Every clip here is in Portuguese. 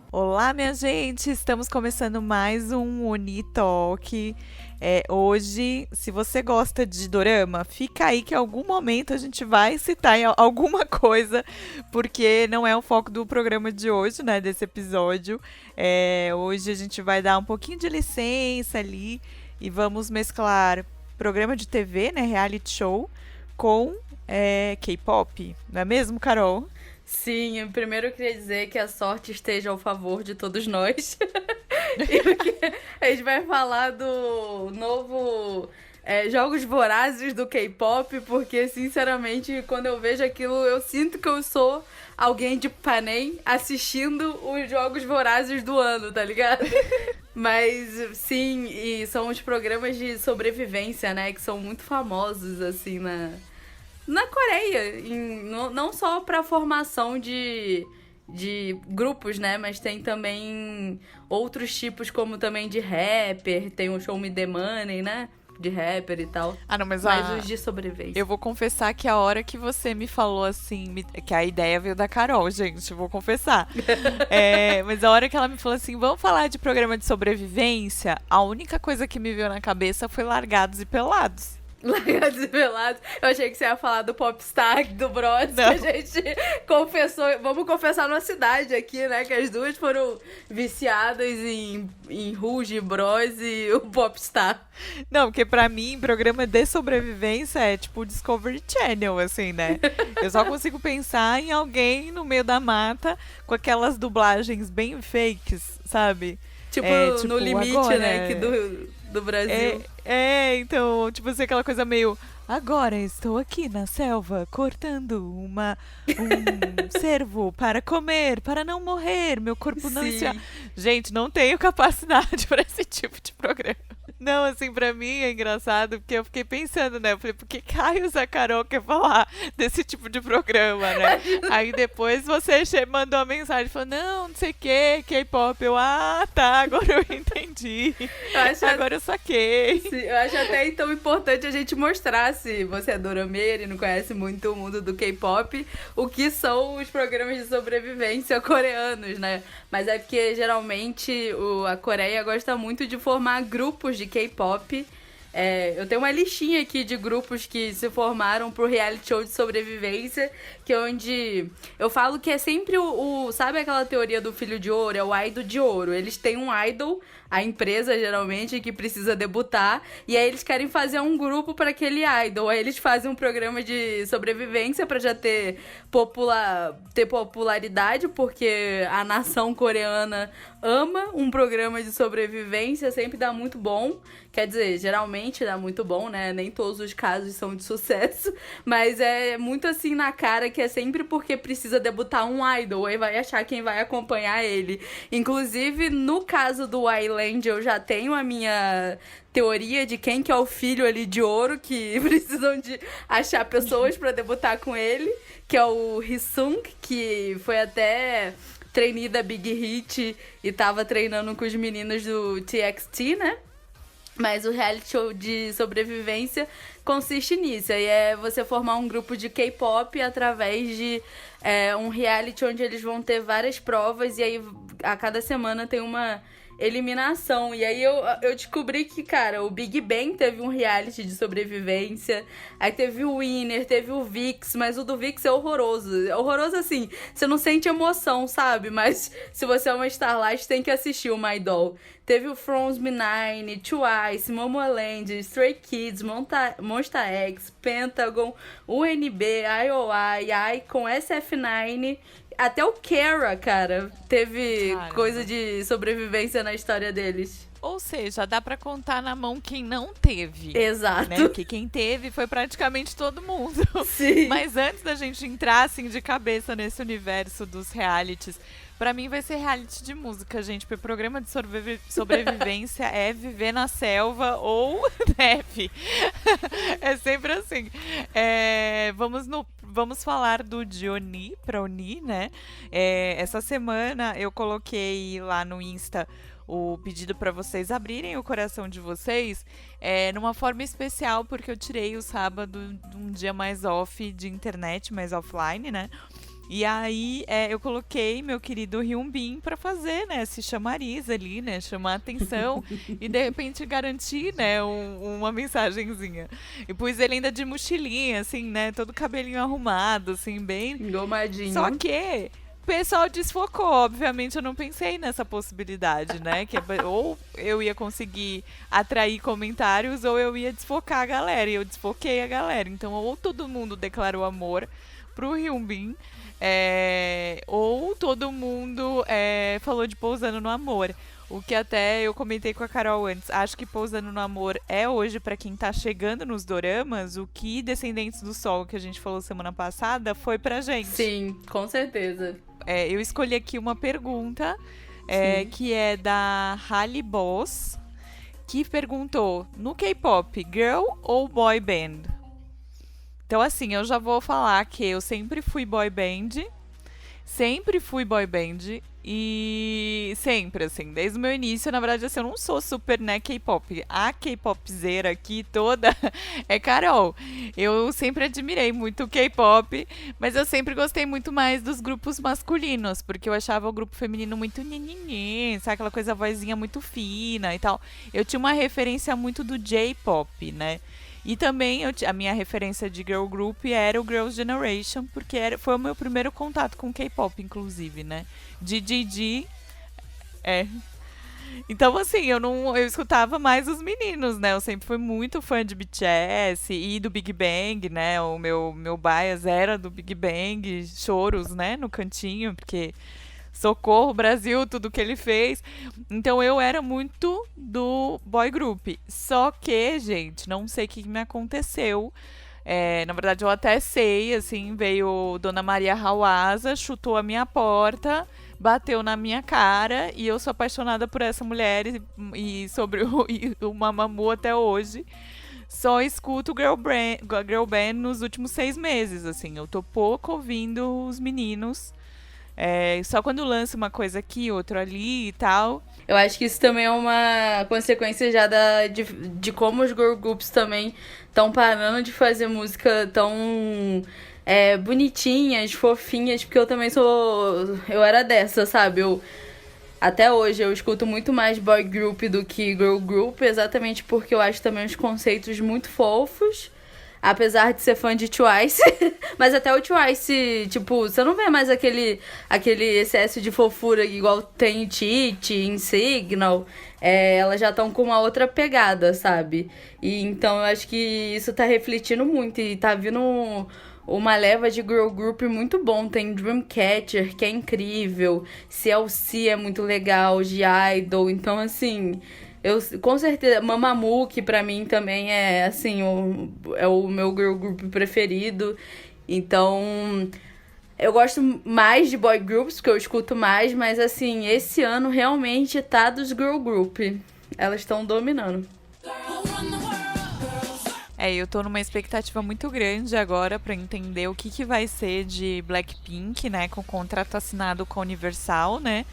Olá, minha gente! Estamos começando mais um Oni Talk. Hoje, se você gosta de dorama, fica aí que em algum momento a gente vai citar alguma coisa, porque não é o foco do programa de hoje, né? Desse episódio. Hoje a gente vai dar um pouquinho de licença ali e vamos mesclar programa de TV, né? Reality show, com K-pop. Não é mesmo, Carol? Sim, primeiro eu queria dizer que a sorte esteja ao favor de todos nós. E porque a gente vai falar do novo Jogos Vorazes do K-pop, porque, sinceramente, quando eu vejo aquilo, eu sinto que eu sou alguém de Panem assistindo os Jogos Vorazes do ano, tá ligado? Mas, sim, e são os programas de sobrevivência, né, que são muito famosos, assim, na Coreia, não só para formação de grupos, né? Mas tem também outros tipos, como também de rapper. Tem o Show Me The Money, né? De rapper e tal. Ah, não, mas Mas os de sobrevivência. eu vou confessar que a hora que você me falou assim, que a ideia veio da Carol, gente, vou confessar. Mas a hora que ela me falou assim, vamos falar de programa de sobrevivência, a única coisa que me veio na cabeça foi Largados e Pelados. Largados e Pelados. Eu achei que você ia falar do Popstar, do Bros, que Não. a gente confessou. Vamos confessar na cidade aqui, né? Que as duas foram viciadas em Rouge, Bros e o Popstar. Não, porque pra mim, programa de sobrevivência é tipo Discovery Channel, assim, né? Eu só consigo pensar em alguém no meio da mata com aquelas dublagens bem fakes, sabe? Tipo, Tipo, no limite, agora. né? Aqui do Brasil. Então, tipo assim, aquela coisa meio. Agora estou aqui na selva cortando um cervo para comer, para não morrer, meu corpo não esfriar. Sim. Gente, não tenho capacidade para esse tipo de programa. Não, assim, pra mim é engraçado, porque eu fiquei pensando, né? Eu falei, por que Caio Zacarol quer falar desse tipo de programa, né? Aí depois você mandou uma mensagem, falou, não sei o que, K-pop. Tá, agora eu entendi. Eu acho, Agora eu saquei. sim, eu acho até então importante a gente mostrar, se você é dorameira e não conhece muito o mundo do K-pop, o que são os programas de sobrevivência coreanos, né? Mas é porque geralmente a Coreia gosta muito de formar grupos de K-pop. Eu tenho uma listinha aqui de grupos que se formaram pro reality show de sobrevivência, que é onde eu falo que é sempre sabe aquela teoria do filho de ouro? É o idol de ouro. Eles têm um idol, a empresa geralmente, que precisa debutar, e aí eles querem fazer um grupo para aquele idol. Aí eles fazem um programa de sobrevivência para já ter popularidade, porque a nação coreana ama um programa de sobrevivência, sempre dá muito bom. Quer dizer, geralmente dá muito bom, né? Nem todos os casos são de sucesso, mas é muito assim na cara que é sempre porque precisa debutar um idol, aí vai achar quem vai acompanhar ele. Inclusive, no caso do Island, eu já tenho a minha teoria de quem que é o filho ali de ouro, que precisam de achar pessoas pra debutar com ele, que é o Hisung, que foi até trainee da Big Hit e tava treinando com os meninos do TXT, né? Mas o reality show de sobrevivência consiste nisso. Aí é você formar um grupo de K-pop através de um reality onde eles vão ter várias provas. E aí a cada semana tem uma eliminação. E aí eu descobri que, cara, o Big Bang teve um reality de sobrevivência. Aí teve o Winner, teve o VIX. Mas o do VIX é horroroso. É horroroso assim, você não sente emoção, sabe? Mas se você é uma Starlight, tem que assistir o My Doll. Teve o From Nine, Twice, Momoland, Stray Kids, Monsta X, Pentagon, UNB, IOI, Icon, SF9. Até o Kara, cara, teve Caramba. coisa de sobrevivência na história deles. Ou seja, dá pra contar na mão quem não teve. Exato. Né? Porque quem teve foi praticamente todo mundo. Sim. Mas antes da gente entrar assim de cabeça nesse universo dos realities, pra mim vai ser reality de música, gente. Porque programa de sobrevivência é viver na selva ou neve. É sempre assim. Vamos falar do Dioni pra Oni, né? Essa semana eu coloquei lá no Insta o pedido para vocês abrirem o coração de vocês numa forma especial, porque eu tirei o sábado de um dia mais off de internet, mais offline, né? E aí eu coloquei meu querido Hyunbin pra fazer, né, esse chamariz ali, né, chamar a atenção e de repente garantir, né, uma mensagenzinha. E pus ele ainda de mochilinha, assim, né, todo cabelinho arrumado, assim, bem. Só Engomadinho. que o pessoal desfocou, obviamente eu não pensei nessa possibilidade, né, que ou eu ia conseguir atrair comentários ou eu ia desfocar a galera, e eu desfoquei a galera. Então, ou todo mundo declarou amor pro Hyunbin, ou todo mundo falou de Pousando no Amor. O que até eu comentei com a Carol antes. Acho que Pousando no Amor é hoje, pra quem tá chegando nos doramas, o que Descendentes do Sol, que a gente falou semana passada, foi pra gente. Sim, com certeza. Eu escolhi aqui uma pergunta Sim. que é da Halle Boss, que perguntou: no K-pop, girl ou boy band? Então, assim, eu já vou falar que eu sempre fui boy band. Sempre fui boy band. E sempre, assim, desde o meu início, na verdade, assim, eu não sou super, né, K-pop. A K-popzeira aqui toda é Carol. Eu sempre admirei muito o K-pop, mas eu sempre gostei muito mais dos grupos masculinos, porque eu achava o grupo feminino muito nhenhenhê, sabe, aquela coisa, vozinha muito fina e tal. Eu tinha uma referência muito do J-pop, né? E também a minha referência de girl group era o Girls' Generation, porque foi o meu primeiro contato com K-pop, inclusive, né? GGG, é. Então, assim, eu escutava mais os meninos, né? Eu sempre fui muito fã de BTS e do Big Bang, né? O meu bias era do Big Bang, choros, né? No cantinho, porque socorro, Brasil, tudo que ele fez. Então eu era muito do boy group. Só que, gente, não sei o que me aconteceu. Na verdade, eu até sei, assim, veio Dona Maria Hawasa, chutou a minha porta, bateu na minha cara, e eu sou apaixonada por essa mulher e sobre o Mamamoo até hoje. Só escuto girl band nos últimos 6 meses, assim. Eu tô pouco ouvindo os meninos. Só quando lança uma coisa aqui, outra ali e tal. Eu acho que isso também é uma consequência já de como os girl groups também estão parando de fazer música tão bonitinhas, fofinhas, porque eu também sou. Eu era dessa, sabe? Até hoje eu escuto muito mais boy group do que girl group, exatamente porque eu acho também os conceitos muito fofos. Apesar de ser fã de Twice. Mas até o Twice, tipo, você não vê mais aquele excesso de fofura igual tem em Tite, em Signal. Elas já estão com uma outra pegada, sabe? E então eu acho que isso tá refletindo muito. E tá vindo uma leva de girl group muito bom. Tem Dreamcatcher, que é incrível. CLC é muito legal, de Idol. Então, assim... Eu, com certeza, Mamamoo, que pra mim também é, assim, é o meu girl group preferido. Então, eu gosto mais de boy groups, porque eu escuto mais, mas, assim, esse ano realmente tá dos girl group. Elas estão dominando. Eu tô numa expectativa muito grande agora pra entender o que vai ser de Blackpink, né, com o contrato assinado com a Universal, né?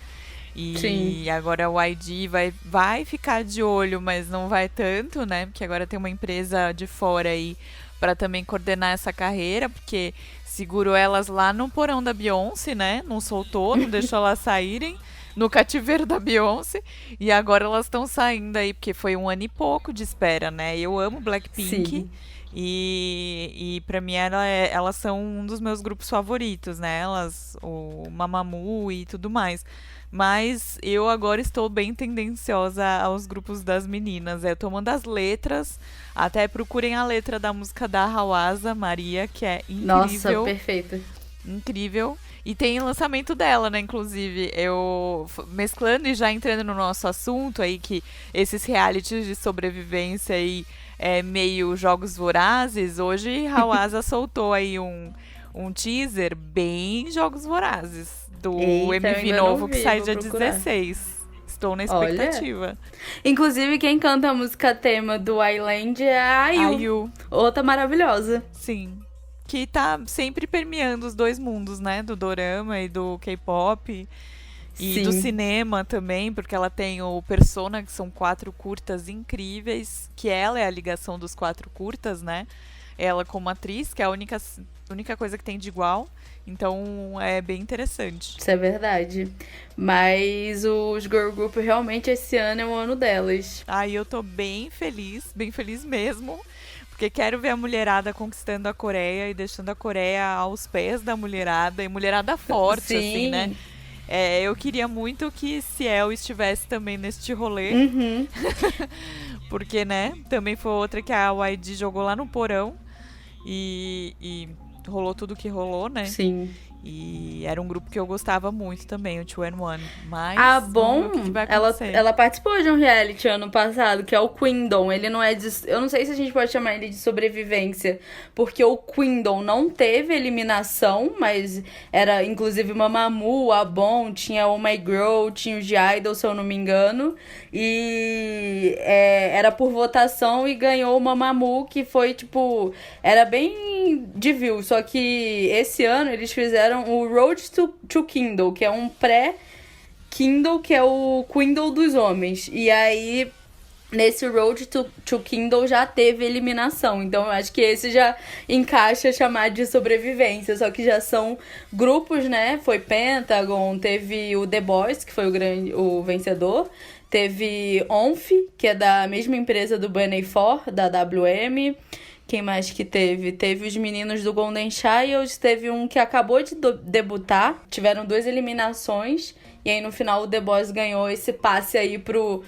Sim. E agora o ID vai ficar de olho, mas não vai tanto, né? Porque agora tem uma empresa de fora aí para também coordenar essa carreira, porque segurou elas lá no porão da Beyoncé, né? Não soltou, não deixou elas saírem no cativeiro da Beyoncé. E agora elas estão saindo aí, porque foi 1 ano e pouco de espera, né? Eu amo Blackpink. Sim. E pra mim elas são um dos meus grupos favoritos, né? Elas, o Mamamoo e tudo mais. Mas eu agora estou bem tendenciosa aos grupos das meninas. Eu tô mandando as letras. Até procurem a letra da música da Hawasa, Maria, que é Nossa, incrível. perfeita. Incrível. E tem lançamento dela, né? Inclusive, eu mesclando e já entrando no nosso assunto aí, que esses realities de sobrevivência aí meio jogos vorazes, hoje Hawasa soltou aí um teaser bem jogos vorazes do Eita, eu MV ainda novo não que vi, sai vou dia procurar. 16. Estou na Olha. expectativa. Inclusive, quem canta a música tema do Island é a IU. IU, Outra maravilhosa. sim. Que tá sempre permeando os dois mundos, né? Do dorama e do K-pop. E do Sim. cinema também, porque ela tem o Persona, que são 4 curtas incríveis, que ela é a ligação dos 4 curtas, né? ela como atriz, que é a única coisa que tem de igual. Então é bem interessante. Isso é verdade. Mas os girl group realmente esse ano é o ano delas. Aí eu tô bem feliz mesmo. Porque quero ver a mulherada conquistando a Coreia e deixando a Coreia aos pés da mulherada. E mulherada forte, Sim. assim, né? Eu queria muito que Ciel estivesse também neste rolê. Uhum. Porque, né? Também foi outra que a YG jogou lá no porão. E rolou tudo que rolou, né? Sim. E era um grupo que eu gostava muito também, o 2NE1. Mas Ah, vamos bom, ver o que vai acontecer. ela participou de um reality ano passado, que é o Queendom. Ele não é de... Eu não sei se a gente pode chamar ele de sobrevivência, porque o Queendom não teve eliminação, mas era inclusive Mamamoo, a Bon, tinha Oh My Girl, tinha o G-Idol, se eu não me engano. E era por votação e ganhou o Mamamoo, que foi, tipo... Era bem de view, só que esse ano eles fizeram o Road to Kindle, que é um pré-Kindle, que é o Kindle dos homens. E aí, nesse Road to Kindle já teve eliminação. Então, eu acho que esse já encaixa chamar de sobrevivência. Só que já são grupos, né? Foi Pentagon, teve o The Boys, que foi o vencedor. Teve ONF, que é da mesma empresa do Bunny 4, da WM. Quem mais que teve? Teve os meninos do Golden Child, teve um que acabou de debutar, tiveram 2 eliminações, e aí no final o The Boys ganhou esse passe aí pro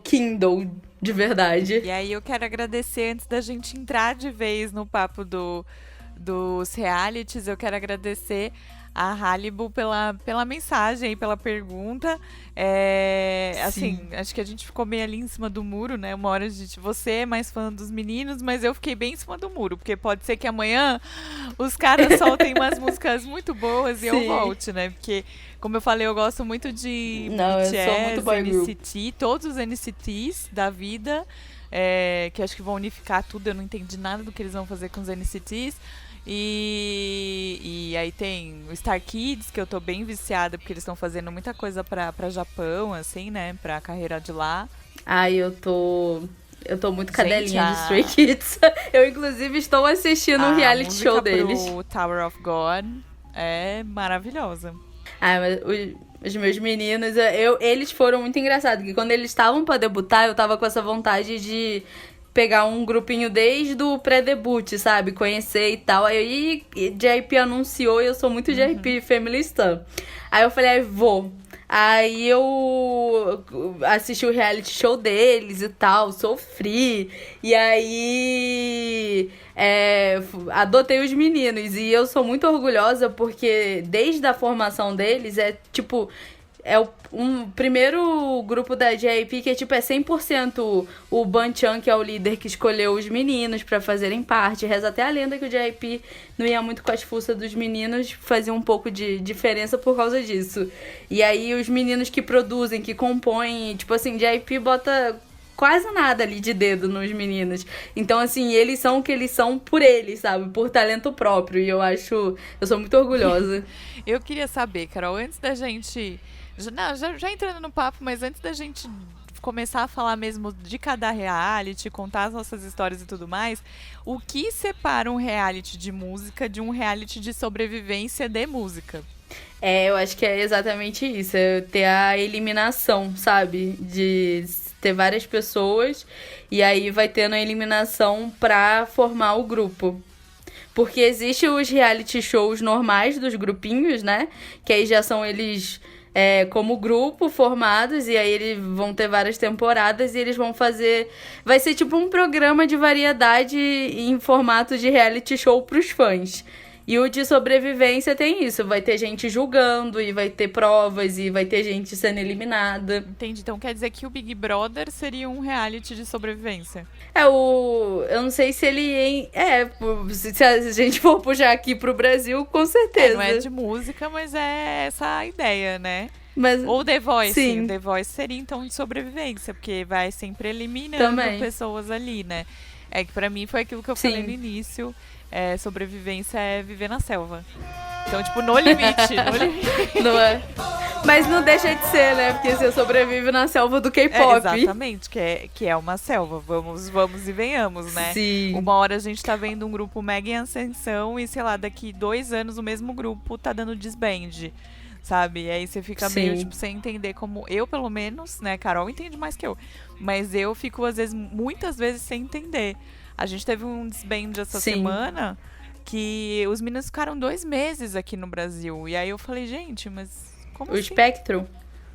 Kindle de verdade. E aí eu quero agradecer, antes da gente entrar de vez no papo dos realities, eu quero agradecer a Halibu pela mensagem, pela pergunta. Assim, acho que a gente ficou meio ali em cima do muro, né? Uma hora você é mais fã dos meninos, mas eu fiquei bem em cima do muro, porque pode ser que amanhã os caras soltem umas músicas muito boas e eu volte, né? Porque, como eu falei, eu gosto muito de BTS, eu sou muito boy group. NCT, todos os NCTs da vida, que acho que vão unificar tudo. Eu não entendi nada do que eles vão fazer com os NCTs. E aí tem o Star Kids, que eu tô bem viciada, porque eles estão fazendo muita coisa pra Japão, assim, né? Pra carreira de lá. Ai, eu tô muito cadelinha de Stray Kids. Eu, inclusive, estou assistindo um reality show deles. O Tower of God é maravilhosa. Ah, mas os meus meninos, eles foram muito engraçados, porque quando eles estavam pra debutar, eu tava com essa vontade de pegar um grupinho desde o pré-debut, sabe? Conhecer e tal. Aí JYP anunciou e eu sou muito JYP Family Stan. Aí eu falei, vou. Aí eu assisti o reality show deles e tal, sofri. E aí adotei os meninos. E eu sou muito orgulhosa porque desde a formação deles é um primeiro grupo da JYP que é 100% o Banchan, que é o líder que escolheu os meninos pra fazerem parte. Reza até a lenda que o JYP não ia muito com as fuças dos meninos, fazia um pouco de diferença por causa disso. E aí os meninos que produzem, que compõem, JYP bota quase nada ali de dedo nos meninos. Então, assim, eles são o que eles são por eles, sabe? Por talento próprio. E eu sou muito orgulhosa. Eu queria saber, Carol, antes da gente... Já entrando no papo, mas antes da gente começar a falar mesmo de cada reality, contar as nossas histórias e tudo mais, o que separa um reality de música de um reality de sobrevivência de música? Eu acho que é exatamente isso, é ter a eliminação, sabe? De ter várias pessoas e aí vai tendo a eliminação pra formar o grupo. Porque existem os reality shows normais dos grupinhos, né? Que aí já são eles... como grupo formados, e aí eles vão ter várias temporadas e eles vão fazer... Vai ser tipo um programa de variedade em formato de reality show pros fãs. E o de sobrevivência tem isso, vai ter gente julgando, e vai ter provas, e vai ter gente sendo eliminada. Entendi, então quer dizer que o Big Brother seria um reality de sobrevivência? Eu não sei se ele... se a gente for puxar aqui pro Brasil, com certeza. Não é de música, mas é essa a ideia, né? Mas, ou The Voice. sim. The Voice seria então de sobrevivência, porque vai sempre eliminando Também. pessoas ali, né? É que pra mim foi aquilo que eu falei no início. Sobrevivência é viver na selva. Então, no limite. Não é? Mas não deixa de ser, né? Porque você sobrevive na selva do K-pop. Exatamente, que é uma selva. Vamos e venhamos, né? Sim. Uma hora a gente tá vendo um grupo mega em ascensão e, sei lá, daqui 2 anos o mesmo grupo tá dando disband, sabe? E aí você fica meio, Sim. tipo, sem entender como... Eu, pelo menos, né? Carol entende mais que eu. Mas eu fico, às vezes, muitas vezes sem entender. A gente teve um disband essa Sim. semana que os meninos ficaram 2 meses aqui no Brasil. E aí eu falei, gente, mas como O assim? Spectrum.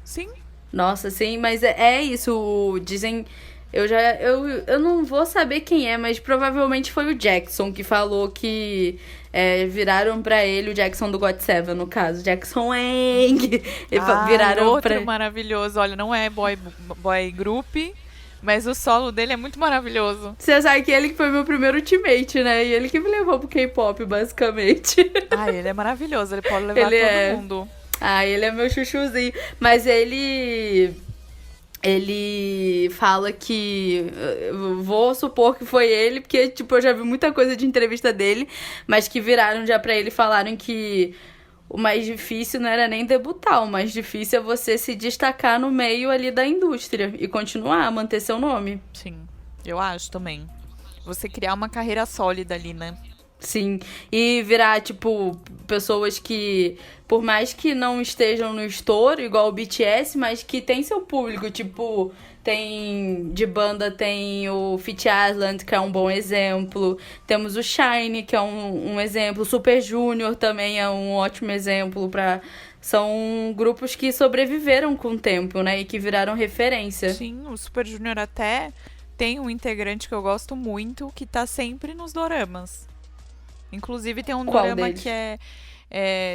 Sim. Nossa, sim, mas é isso. Dizem. Eu não vou saber quem é, mas provavelmente foi o Jackson que falou que viraram pra ele, o Jackson do GOT7, no caso. Jackson Wang. Viraram outro pra. maravilhoso. Olha, não é boy group, mas o solo dele é muito maravilhoso. Você sabe que ele que foi meu primeiro teammate, né? E ele que me levou pro K-pop, basicamente. Ele é maravilhoso. Ele pode levar Ele todo mundo. Ele é meu chuchuzinho. Mas ele fala que... Vou supor que foi ele, porque, tipo, eu já vi muita coisa de entrevista dele, mas que viraram já pra ele e falaram que o mais difícil não era nem debutar, o mais difícil é você se destacar no meio ali da indústria e continuar, manter seu nome. Sim, eu acho também. Você criar uma carreira sólida ali, né? Sim, e virar, tipo, pessoas que, por mais que não estejam no estouro, igual o BTS, mas que tem seu público, tipo, de banda tem o Fit Island, que é um bom exemplo, temos o Shine, que é um exemplo, o Super Junior também é um ótimo exemplo são grupos que sobreviveram com o tempo, né, e que viraram referência. Sim, o Super Junior até tem um integrante que eu gosto muito, que tá sempre nos doramas. Inclusive tem um Qual dorama deles? que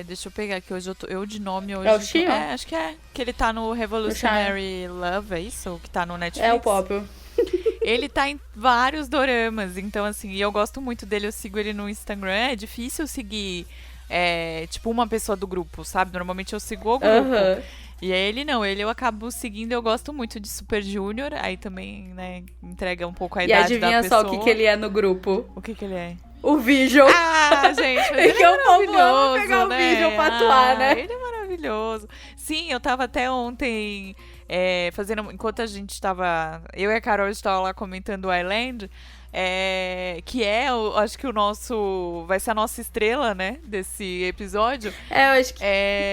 deixa eu pegar aqui, hoje eu de nome hoje. É o Xion? Acho que é. Que ele tá no Revolutionary Love, é isso? Que tá no Netflix. É o Pop. Ele tá em vários doramas, então assim, e eu gosto muito dele, eu sigo ele no Instagram. É difícil seguir, tipo, uma pessoa do grupo, sabe? Normalmente eu sigo o grupo. Aham. E aí ele não, ele eu acabo seguindo, eu gosto muito de Super Junior, aí também, né, entrega um pouco a E idade da adivinha pessoa. só o que ele é no grupo? O que ele é? O Vision. Ah, gente, mas ele Que é o povo ama maravilhoso, pegar o né? Vision pra atuar, né? Ele é maravilhoso. Sim, eu tava até ontem fazendo, enquanto a gente tava, eu e a Carol estava lá comentando o Island, que acho que vai ser a nossa estrela, né, desse episódio. Eu acho que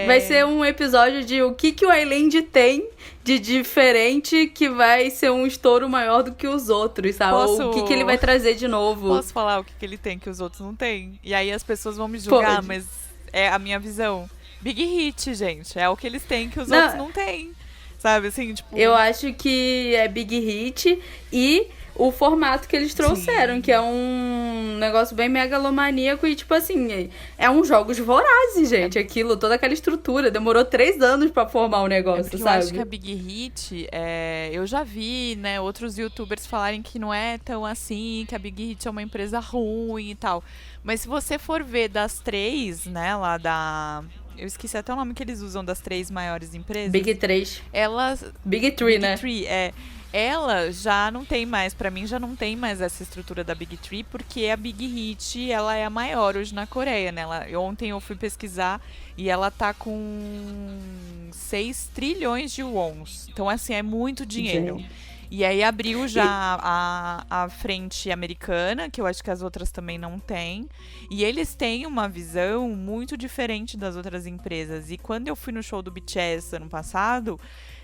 vai ser um episódio de o que o Island tem de diferente que vai ser um estouro maior do que os outros, sabe? Ou o que ele vai trazer de novo. Posso falar o que ele tem que os outros não têm? E aí as pessoas vão me julgar, Pode. mas é a minha visão. Big Hit, gente, é o que eles têm que os outros não têm. Sabe, assim, tipo... Eu acho que é Big Hit e o formato que eles trouxeram, Sim. que é um negócio bem megalomaníaco e, tipo assim, é uns jogos vorazes, gente. Aquilo, toda aquela estrutura. Demorou 3 anos pra formar o negócio, porque sabe? eu acho que a Big Hit, eu já vi, né, outros youtubers falarem que não é tão assim, que a Big Hit é uma empresa ruim e tal. Mas se você for ver das 3, né, lá da... Eu esqueci até o nome que eles usam das 3 maiores empresas. Big 3. Elas... Big 3, né? Big Three, ela já não tem mais, pra mim já não tem mais essa estrutura da Big Three, porque a Big Hit, ela é a maior hoje na Coreia, né? Ontem eu fui pesquisar e ela tá com 6 trilhões de wons. Então, assim, é muito dinheiro. Gente. E aí abriu já a frente americana, que eu acho que as outras também não têm. E eles têm uma visão muito diferente das outras empresas. E quando eu fui no show do BTS ano passado,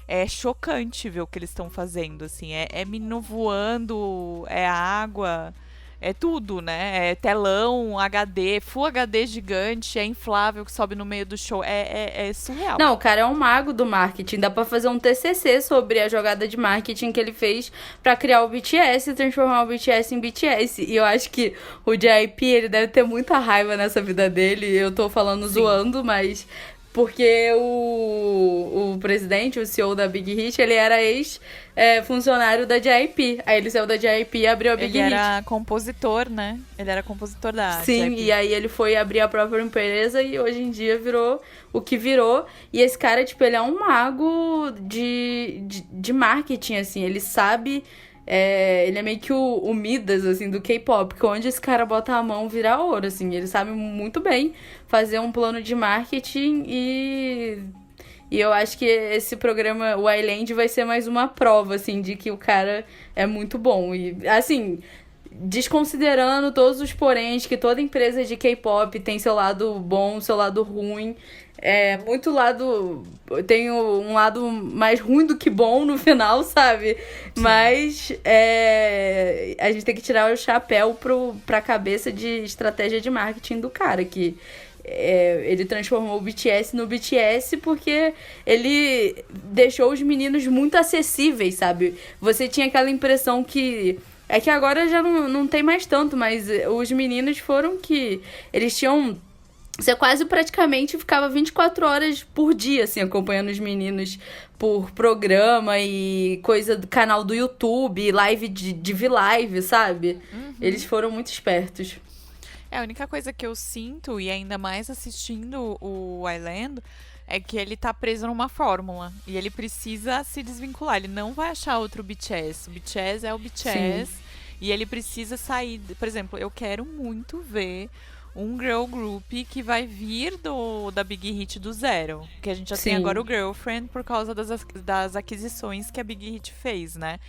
é chocante ver o que eles estão fazendo, assim. É menino voando, é água, é tudo, né? É telão, HD, Full HD gigante, é inflável que sobe no meio do show. É surreal. Não, o cara é um mago do marketing. Dá pra fazer um TCC sobre a jogada de marketing que ele fez pra criar o BTS e transformar o BTS em BTS. E eu acho que o JYP, ele deve ter muita raiva nessa vida dele. Eu tô falando zoando, mas... Porque o presidente, o CEO da Big Hit, ele era ex-funcionário da JYP. Aí ele saiu da JYP e abriu a Big Hit. Ele era compositor, né? Ele era compositor da Sim, JYP. e aí ele foi abrir a própria empresa e hoje em dia virou o que virou. E esse cara, tipo, ele é um mago de marketing, assim. Ele sabe... ele é meio que o Midas, assim, do K-pop, que onde esse cara bota a mão vira ouro, assim. Ele sabe muito bem fazer um plano de marketing e E eu acho que esse programa, o Island, vai ser mais uma prova, assim, de que o cara é muito bom. E, assim, desconsiderando todos os poréns, que toda empresa de K-pop tem seu lado bom, seu lado ruim. Muito lado. Tem um lado mais ruim do que bom no final, sabe? Sim. Mas a gente tem que tirar o chapéu pra cabeça de estratégia de marketing do cara, que ele transformou o BTS no BTS porque ele deixou os meninos muito acessíveis, sabe? Você tinha aquela impressão que... É que agora já não tem mais tanto, mas os meninos foram que... Eles tinham... Você quase praticamente ficava 24 horas por dia, assim, acompanhando os meninos por programa e coisa do canal do YouTube, live de V-Live, sabe? Uhum. Eles foram muito espertos. A única coisa que eu sinto, e ainda mais assistindo o Island, é que ele tá preso numa fórmula. E ele precisa se desvincular. Ele não vai achar outro BTS. O BTS é o BTS. Sim. E ele precisa sair... Por exemplo, eu quero muito ver um girl group que vai vir da Big Hit do zero. Que a gente já tem agora o Girlfriend por causa das aquisições que a Big Hit fez, né?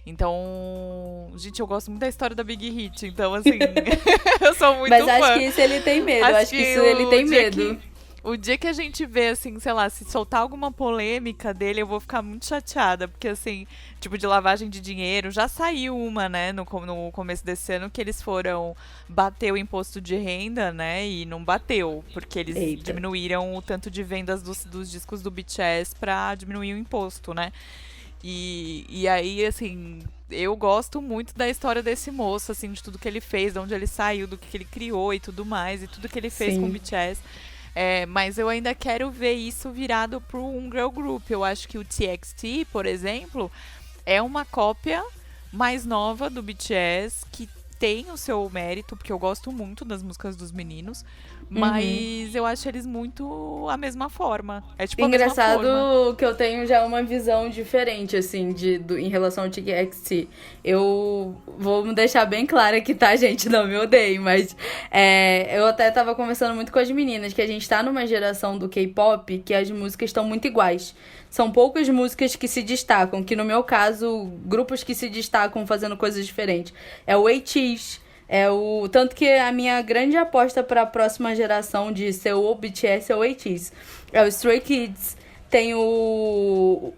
Então, gente, eu gosto muito da história da Big Hit. Então, assim, eu sou muito fã. Mas acho que isso ele tem medo. Acho que isso ele tem medo. O dia que a gente vê, assim, sei lá, se soltar alguma polêmica dele, eu vou ficar muito chateada. Porque, assim, tipo, de lavagem de dinheiro, já saiu uma, né, no começo desse ano, que eles foram bater o imposto de renda, né, e não bateu. Porque eles diminuíram o tanto de vendas dos discos do BTS pra diminuir o imposto, né. E aí, assim, eu gosto muito da história desse moço, assim, de tudo que ele fez, de onde ele saiu, do que ele criou e tudo mais, e tudo que ele fez com o BTS. Mas eu ainda quero ver isso virado para um girl group. Eu acho que o TXT, por exemplo, é uma cópia mais nova do BTS, que tem o seu mérito, porque eu gosto muito das músicas dos meninos, mas eu acho eles muito a mesma forma. É tipo engraçado a mesma forma. Que eu tenho já uma visão diferente, assim, em relação ao TXT. Eu vou me deixar bem claro aqui, tá, gente? Não me odeiem, mas eu até tava conversando muito com as meninas, que a gente tá numa geração do K-pop que as músicas estão muito iguais. São poucas músicas que se destacam, que no meu caso, grupos que se destacam fazendo coisas diferentes. É o ATEEZ, tanto que a minha grande aposta para a próxima geração de ser o BTS é o ATEEZ. É o Stray Kids, tem o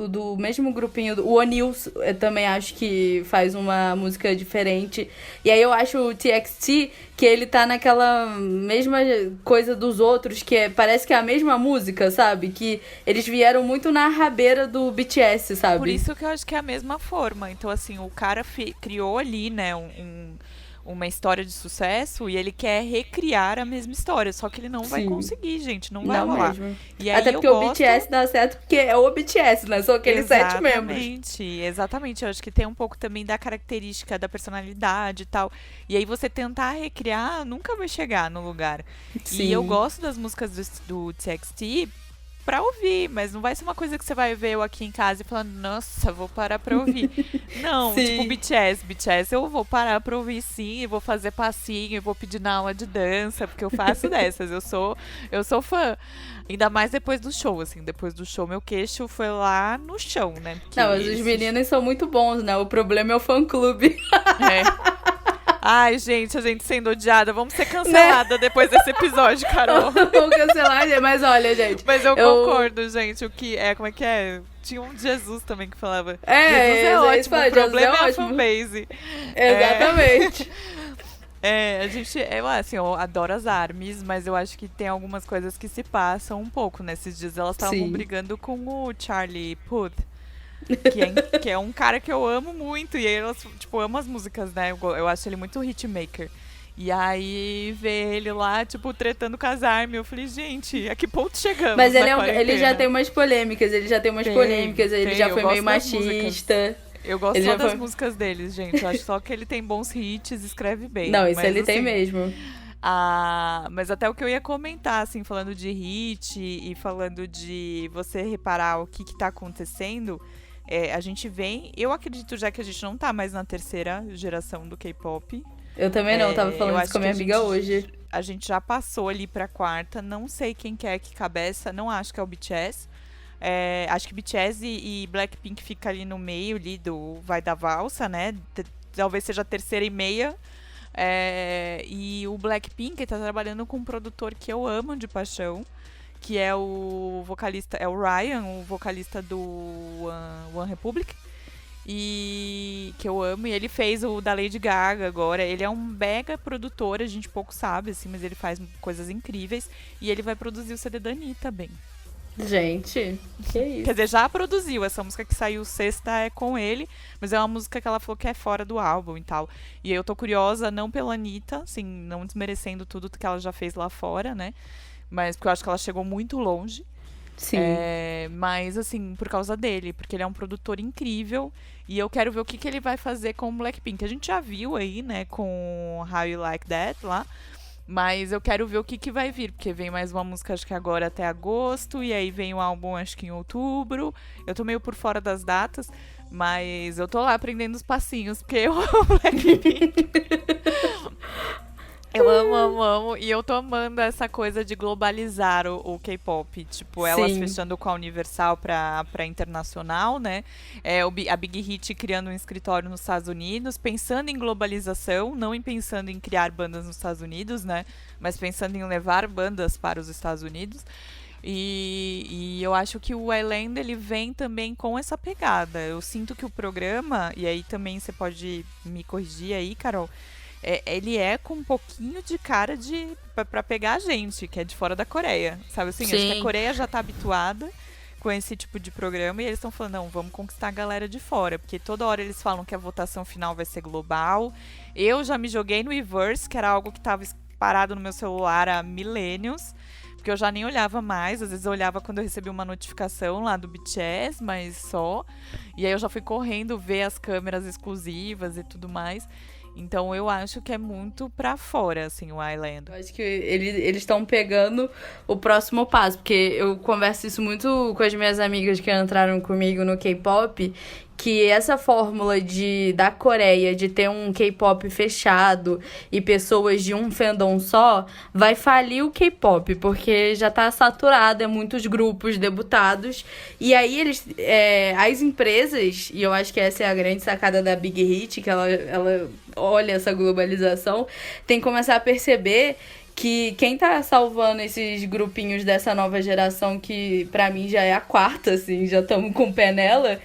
do mesmo grupinho, o Onils, eu também acho que faz uma música diferente. E aí eu acho o TXT que ele tá naquela mesma coisa dos outros, que parece que é a mesma música, sabe? Que eles vieram muito na rabeira do BTS, sabe? Por isso que eu acho que é a mesma forma. Então, assim, o cara criou ali, né, uma história de sucesso e ele quer recriar a mesma história, só que ele não vai conseguir, gente, não vai rolar. Mesmo. E aí até porque o BTS dá certo porque é o BTS, né? São aqueles 7 membros. Exatamente. Eu acho que tem um pouco também da característica da personalidade e tal. E aí você tentar recriar nunca vai chegar no lugar. Sim. E eu gosto das músicas do TXT pra ouvir, mas não vai ser uma coisa que você vai ver eu aqui em casa e falando, nossa, vou parar pra ouvir. Não, sim. Tipo BTS eu vou parar pra ouvir sim, vou fazer passinho, vou pedir na aula de dança, porque eu faço dessas, eu sou fã. Ainda mais depois do show, assim, depois do show meu queixo foi lá no chão, né? Porque não, mas os meninos são muito bons, né? O problema é o fã-clube. Ai, gente, a gente sendo odiada. Vamos ser cancelada depois desse episódio, Carol. Vamos cancelar, mas olha, gente. Mas eu concordo, gente. O que como é que é? Tinha um Jesus também que falava. Jesus é ótimo, o problema é a fanbase. Exatamente. A gente, eu adoro as ARMYs, mas eu acho que tem algumas coisas que se passam um pouco nesses dias. Elas estavam brigando com o Charlie Puth. Que é um cara que eu amo muito. E aí elas, tipo, amam as músicas, né? Eu acho ele muito hitmaker. E aí, ver ele lá, tipo, tretando com as ARMY. Eu falei, gente, a que ponto chegamos? Mas ele já tem umas polêmicas. Ele já foi meio machista. Eu gosto só das músicas deles, gente. Eu acho só que ele tem bons hits, escreve bem. Não, isso ele tem mesmo. Mas até o que eu ia comentar, assim, falando de hit e falando de você reparar o que tá acontecendo... a gente vem... Eu acredito já que a gente não tá mais na terceira geração do K-pop. Eu também não, tava falando isso com a minha amiga hoje. a gente já passou ali pra quarta. Não sei quem que é que cabeça, não acho que é o BTS. Acho que BTS e Blackpink fica ali no meio ali do Vai da Valsa, né? Talvez seja a terceira e meia. E o Blackpink tá trabalhando com um produtor que eu amo de paixão, que é o vocalista, é o Ryan, o vocalista do One Republic. E que eu amo, e ele fez o da Lady Gaga agora. Ele é um mega produtor, a gente pouco sabe, assim, mas ele faz coisas incríveis. E ele vai produzir o CD da Anitta, bem. Gente, que isso. Quer dizer, já produziu. Essa música que saiu sexta é com ele, mas é uma música que ela falou que é fora do álbum e tal. E eu tô curiosa, não pela Anitta, assim, não desmerecendo tudo que ela já fez lá fora, né? Mas porque eu acho que ela chegou muito longe. Sim. Mas, assim, por causa dele, porque ele é um produtor incrível. E eu quero ver o que ele vai fazer com o Blackpink. A gente já viu aí, né, com How You Like That lá. Mas eu quero ver o que vai vir, porque vem mais uma música, acho que agora até agosto, e aí vem o álbum, acho que em outubro. Eu tô meio por fora das datas, mas eu tô lá aprendendo os passinhos, porque eu amo Blackpink. Eu amo. E eu tô amando essa coisa de globalizar o K-pop. Tipo, elas Sim. fechando com a Universal pra internacional, né? A Big Hit criando um escritório nos Estados Unidos, pensando em globalização, não pensando em criar bandas nos Estados Unidos, né? Mas pensando em levar bandas para os Estados Unidos. E eu acho que o Island, ele vem também com essa pegada. Eu sinto que o programa, e aí também você pode me corrigir aí, Carol, ele é com um pouquinho de cara pra pegar a gente, que é de fora da Coreia, sabe assim? Acho que a Sim. Coreia já tá habituada com esse tipo de programa e eles estão falando, não, vamos conquistar a galera de fora, porque toda hora eles falam que a votação final vai ser global. Eu já me joguei no Weverse, que era algo que tava parado no meu celular há milênios, porque eu já nem olhava mais, às vezes eu olhava quando eu recebi uma notificação lá do BTS, mas só. E aí eu já fui correndo ver as câmeras exclusivas e tudo mais. Então eu acho que é muito pra fora, assim, o Island. Eu acho que eles estão pegando o próximo passo, porque eu converso isso muito com as minhas amigas que entraram comigo no K-pop, que essa fórmula da Coreia de ter um K-pop fechado e pessoas de um fandom só vai falir o K-pop, porque já tá saturado, é muitos grupos debutados, e aí as empresas, e eu acho que essa é a grande sacada da Big Hit, que ela olha essa globalização, tem que começar a perceber que quem tá salvando esses grupinhos dessa nova geração, que pra mim já é a quarta, assim, já estamos com o pé nela,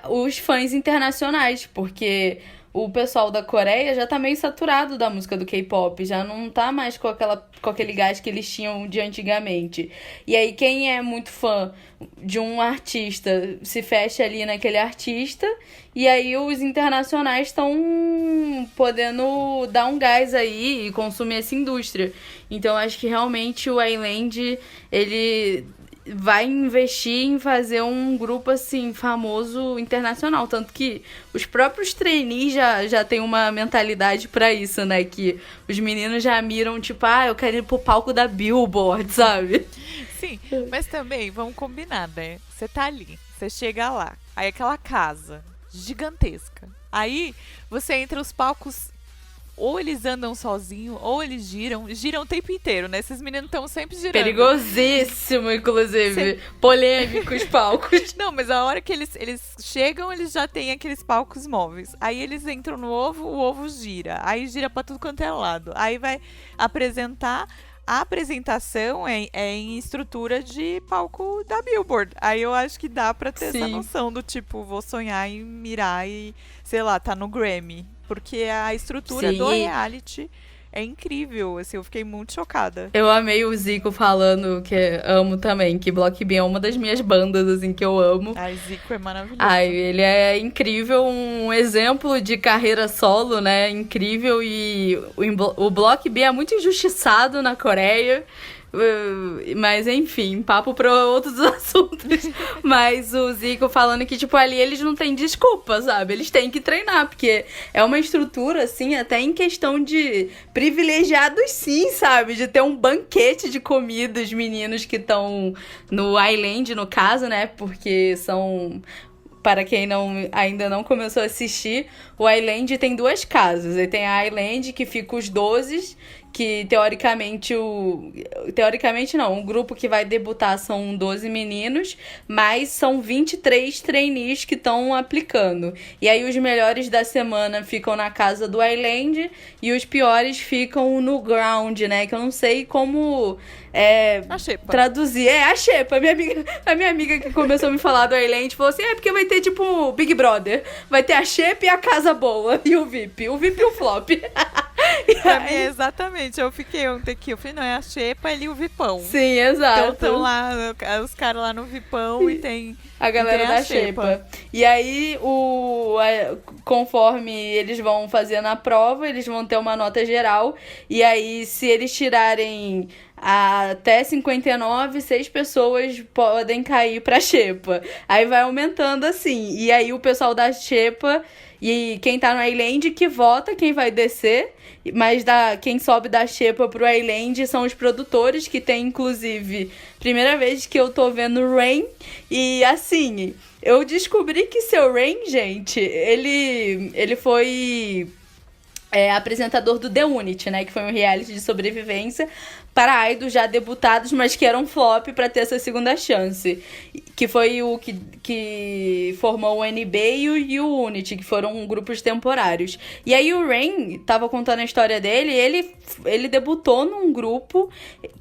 os fãs internacionais, porque o pessoal da Coreia já tá meio saturado da música do K-pop, já não tá mais com aquele gás que eles tinham de antigamente. E aí quem é muito fã de um artista se fecha ali naquele artista, e aí os internacionais estão podendo dar um gás aí e consumir essa indústria. Então acho que realmente o Island, ele vai investir em fazer um grupo, assim, famoso internacional. Tanto que os próprios trainees já têm uma mentalidade pra isso, né? Que os meninos já miram, tipo, eu quero ir pro palco da Billboard, sabe? Sim, mas também, vamos combinar, né? Você tá ali, você chega lá, aí aquela casa gigantesca. Aí você entra os palcos, ou eles andam sozinhos, ou eles giram o tempo inteiro, né? Esses meninos estão sempre girando. Perigosíssimo, inclusive. Polêmico os palcos. Não, mas a hora que eles chegam, eles já têm aqueles palcos móveis. Aí eles entram no ovo, o ovo gira. Aí gira pra tudo quanto é lado. Aí vai apresentar. A apresentação é em estrutura de palco da Billboard. Aí eu acho que dá pra ter essa noção do tipo, vou sonhar em mirar e, sei lá, tá no Grammy. Porque a estrutura do reality é incrível, assim, eu fiquei muito chocada. Eu amei o Zico falando, que amo também, que Block B é uma das minhas bandas, assim, que eu amo. Ai, Zico é maravilhoso. Ai, ele é incrível, um exemplo de carreira solo, né, incrível, e o Block B é muito injustiçado na Coreia. Mas enfim, papo para outros assuntos. Mas o Zico falando que, tipo, ali eles não têm desculpa, sabe? Eles têm que treinar, porque é uma estrutura, assim, até em questão de privilegiados, sim, sabe? De ter um banquete de comida, os meninos que estão no Island, no caso, né? Porque são... Para quem ainda não começou a assistir, o Island tem duas casas. Ele tem a Island, que fica os 12, que teoricamente Teoricamente não, o grupo que vai debutar são 12 meninos, mas são 23 trainees que estão aplicando. E aí os melhores da semana ficam na casa do Island e os piores ficam no ground, né? Que eu não sei como A xepa. traduzir. A xepa. A minha amiga que começou a me falar do Island falou assim: porque vai ter tipo Big Brother. Vai ter a xepa e a casa boa. E o VIP. O VIP e o flop. Pra mim, exatamente. Eu fiquei ontem aqui. Eu falei, não, é a xepa ele e o Vipão. Sim, exato. Então estão lá, os caras lá no Vipão e tem a galera da xepa. E aí, conforme eles vão fazendo a prova, eles vão ter uma nota geral. E aí, se eles tirarem até 59, 6 pessoas podem cair pra xepa. Aí vai aumentando assim. E aí, o pessoal da xepa e quem tá no Island que vota quem vai descer. Mas quem sobe da xepa pro Island são os produtores, que tem, inclusive, primeira vez que eu tô vendo o Rain. E, assim, eu descobri que seu Rain, gente, ele foi apresentador do The Unit, né? Que foi um reality de sobrevivência para idols já debutados, mas que eram flop para ter essa segunda chance. Que foi o que formou o NB e o Unity, que foram grupos temporários. E aí o Rain tava contando a história dele, ele debutou num grupo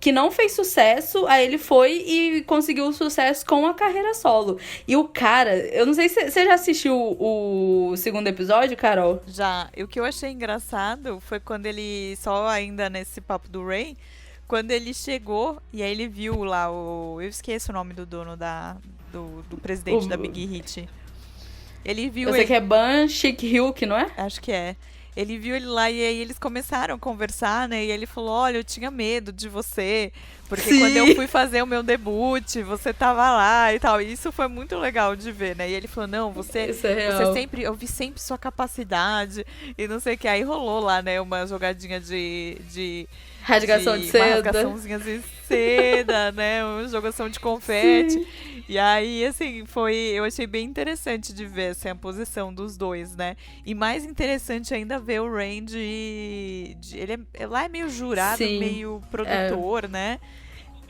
que não fez sucesso, aí ele foi e conseguiu sucesso com a carreira solo. E o cara, eu não sei se você já assistiu o segundo episódio, Carol? Já. E o que eu achei engraçado foi quando ele, só ainda nesse papo do Ray, quando ele chegou e aí ele viu lá eu esqueço o nome do dono do presidente da Big Hit. Ele viu Eu sei que é Ban Shik-hyuk, não é? Acho que é. Ele viu ele lá e aí eles começaram a conversar, né? E ele falou, olha, eu tinha medo de você, porque Sim. quando eu fui fazer o meu debut, você tava lá e tal. E isso foi muito legal de ver, né? E ele falou, não, Isso é real. você sempre, eu vi sempre sua capacidade e não sei o que. Aí rolou lá, né, uma jogadinha de rasgação de uma seda. rasgaçãozinha de seda, né? Uma jogação de confete. Sim. E aí, assim, eu achei bem interessante de ver assim, a posição dos dois, né? E mais interessante ainda ver o Rain lá é meio jurado, Sim. meio produtor, né?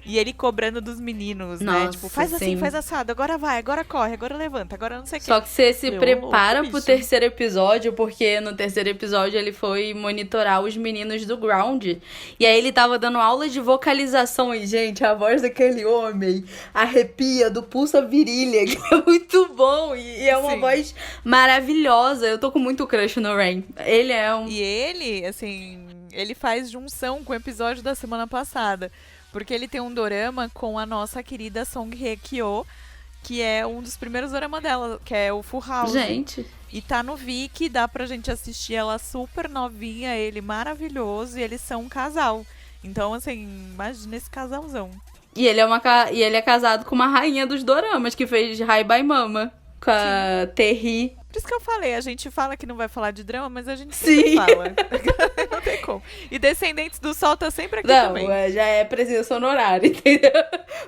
E ele cobrando dos meninos, né? Nossa, Tipo, faz assim, sim. faz assado, agora vai, agora corre, agora levanta, agora não sei o que. Só que você se Eu, prepara louco, pro bicho. terceiro episódio, porque no terceiro episódio ele foi monitorar os meninos do ground. E aí ele tava dando aula de vocalização. E, gente, a voz daquele homem arrepia do pulso à virilha, que é muito bom. E é uma Sim. voz maravilhosa. Eu tô com muito crush no Rain. Ele é um... E ele, assim, ele faz junção com o episódio da semana passada. Porque ele tem um dorama com a nossa querida Song Hye Kyo, que é um dos primeiros doramas dela, que é o Full House. Gente... E tá no Viki, dá pra gente assistir ela super novinha, ele maravilhoso, e eles são um casal. Então, assim, imagina esse casalzão. E ele é casado com uma rainha dos doramas, que fez Hi Bye Mama, com a Terry. Por isso que eu falei, a gente fala que não vai falar de drama, mas a gente sempre Sim. fala. Não tem como. E Descendentes do Sol tá sempre aqui Não, também. já é presença honorária, entendeu?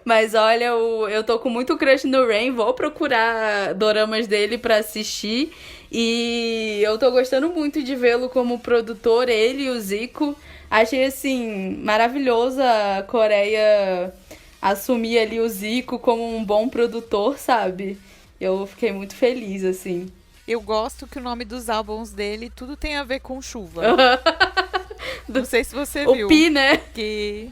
Mas olha, eu tô com muito crush no Rain, vou procurar doramas dele pra assistir. E eu tô gostando muito de vê-lo como produtor, ele e o Zico. Achei, assim, maravilhoso a Coreia assumir ali o Zico como um bom produtor, sabe? Eu fiquei muito feliz, assim. Eu gosto que o nome dos álbuns dele, tudo tem a ver com chuva. Não sei se você viu. O Pi, né? Que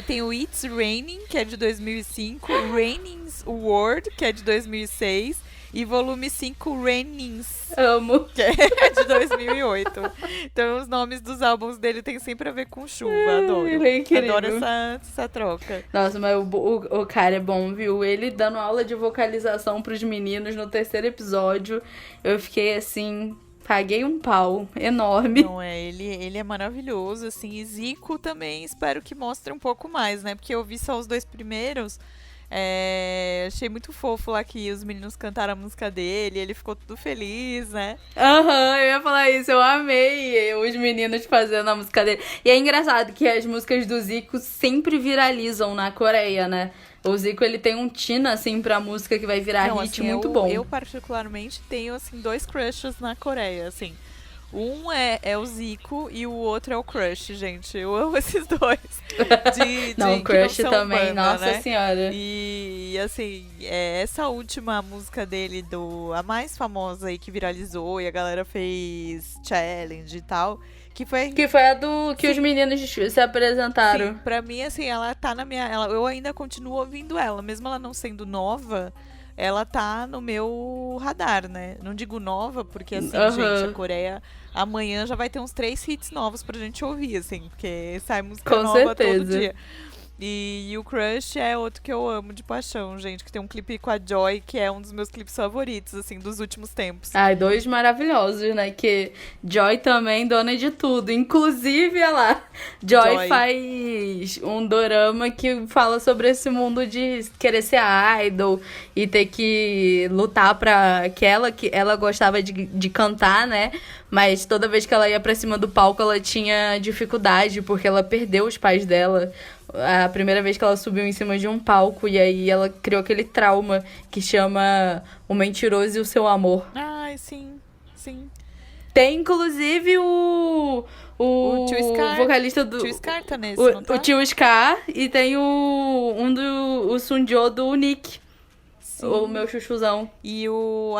tem o It's Raining, que é de 2005, Raining's World, que é de 2006, e volume 5, Rainings, Amo. que é de 2008. Então os nomes dos álbuns dele tem sempre a ver com chuva, adoro. Ele é incrível. Adoro essa troca. Nossa, mas o cara é bom, viu? Ele dando aula de vocalização pros meninos no terceiro episódio, eu fiquei assim... Paguei um pau enorme. Não é, ele é maravilhoso, assim, e Zico também espero que mostre um pouco mais, né? Porque eu vi só os 2 primeiros, achei muito fofo lá que os meninos cantaram a música dele, ele ficou tudo feliz, né? Aham, eu ia falar isso, eu amei os meninos fazendo a música dele. E é engraçado que as músicas do Zico sempre viralizam na Coreia, né? O Zico, ele tem um tino, assim, pra música que vai virar Não, hit assim, muito eu, bom. eu particularmente tenho, assim, dois crushes na Coreia, assim. Um é o Zico e o outro é o Crush, gente. Eu amo esses dois. Não, o Que não Crush são também, banda, nossa né? senhora. E assim, essa última música dele, a mais famosa aí que viralizou e a galera fez challenge e tal, que foi. Que foi a do que os Sim. meninos se Sim, apresentaram. pra mim, assim, ela tá na minha. Eu ainda continuo ouvindo ela, mesmo ela não sendo nova, ela tá no meu radar, né? Não digo nova, porque assim, gente, a Aham, Coreia amanhã já vai ter uns 3 hits novos pra gente ouvir, assim, porque sai música com nova todo certeza. dia. E o Crush é outro que eu amo de paixão, gente, que tem um clipe com a Joy, que é um dos meus clipes favoritos, assim, dos últimos tempos. Ai, dois maravilhosos, né? Que Joy também dona de tudo. Inclusive, olha lá, Joy Joy. faz um dorama que fala sobre esse mundo de querer ser idol e ter que lutar pra que ela gostava de cantar, né? Mas toda vez que ela ia pra cima do palco, ela tinha dificuldade, porque ela perdeu os pais dela. A primeira vez que ela subiu em cima de um palco, e aí ela criou aquele trauma que chama O Mentiroso e o Seu Amor. Ai, sim, sim. Tem inclusive o O Tio Scar. vocalista do Tio Scar tá nesse, não o tá? Tio Scar e tem o Sunjo do Nick, o Sim. meu chuchuzão. E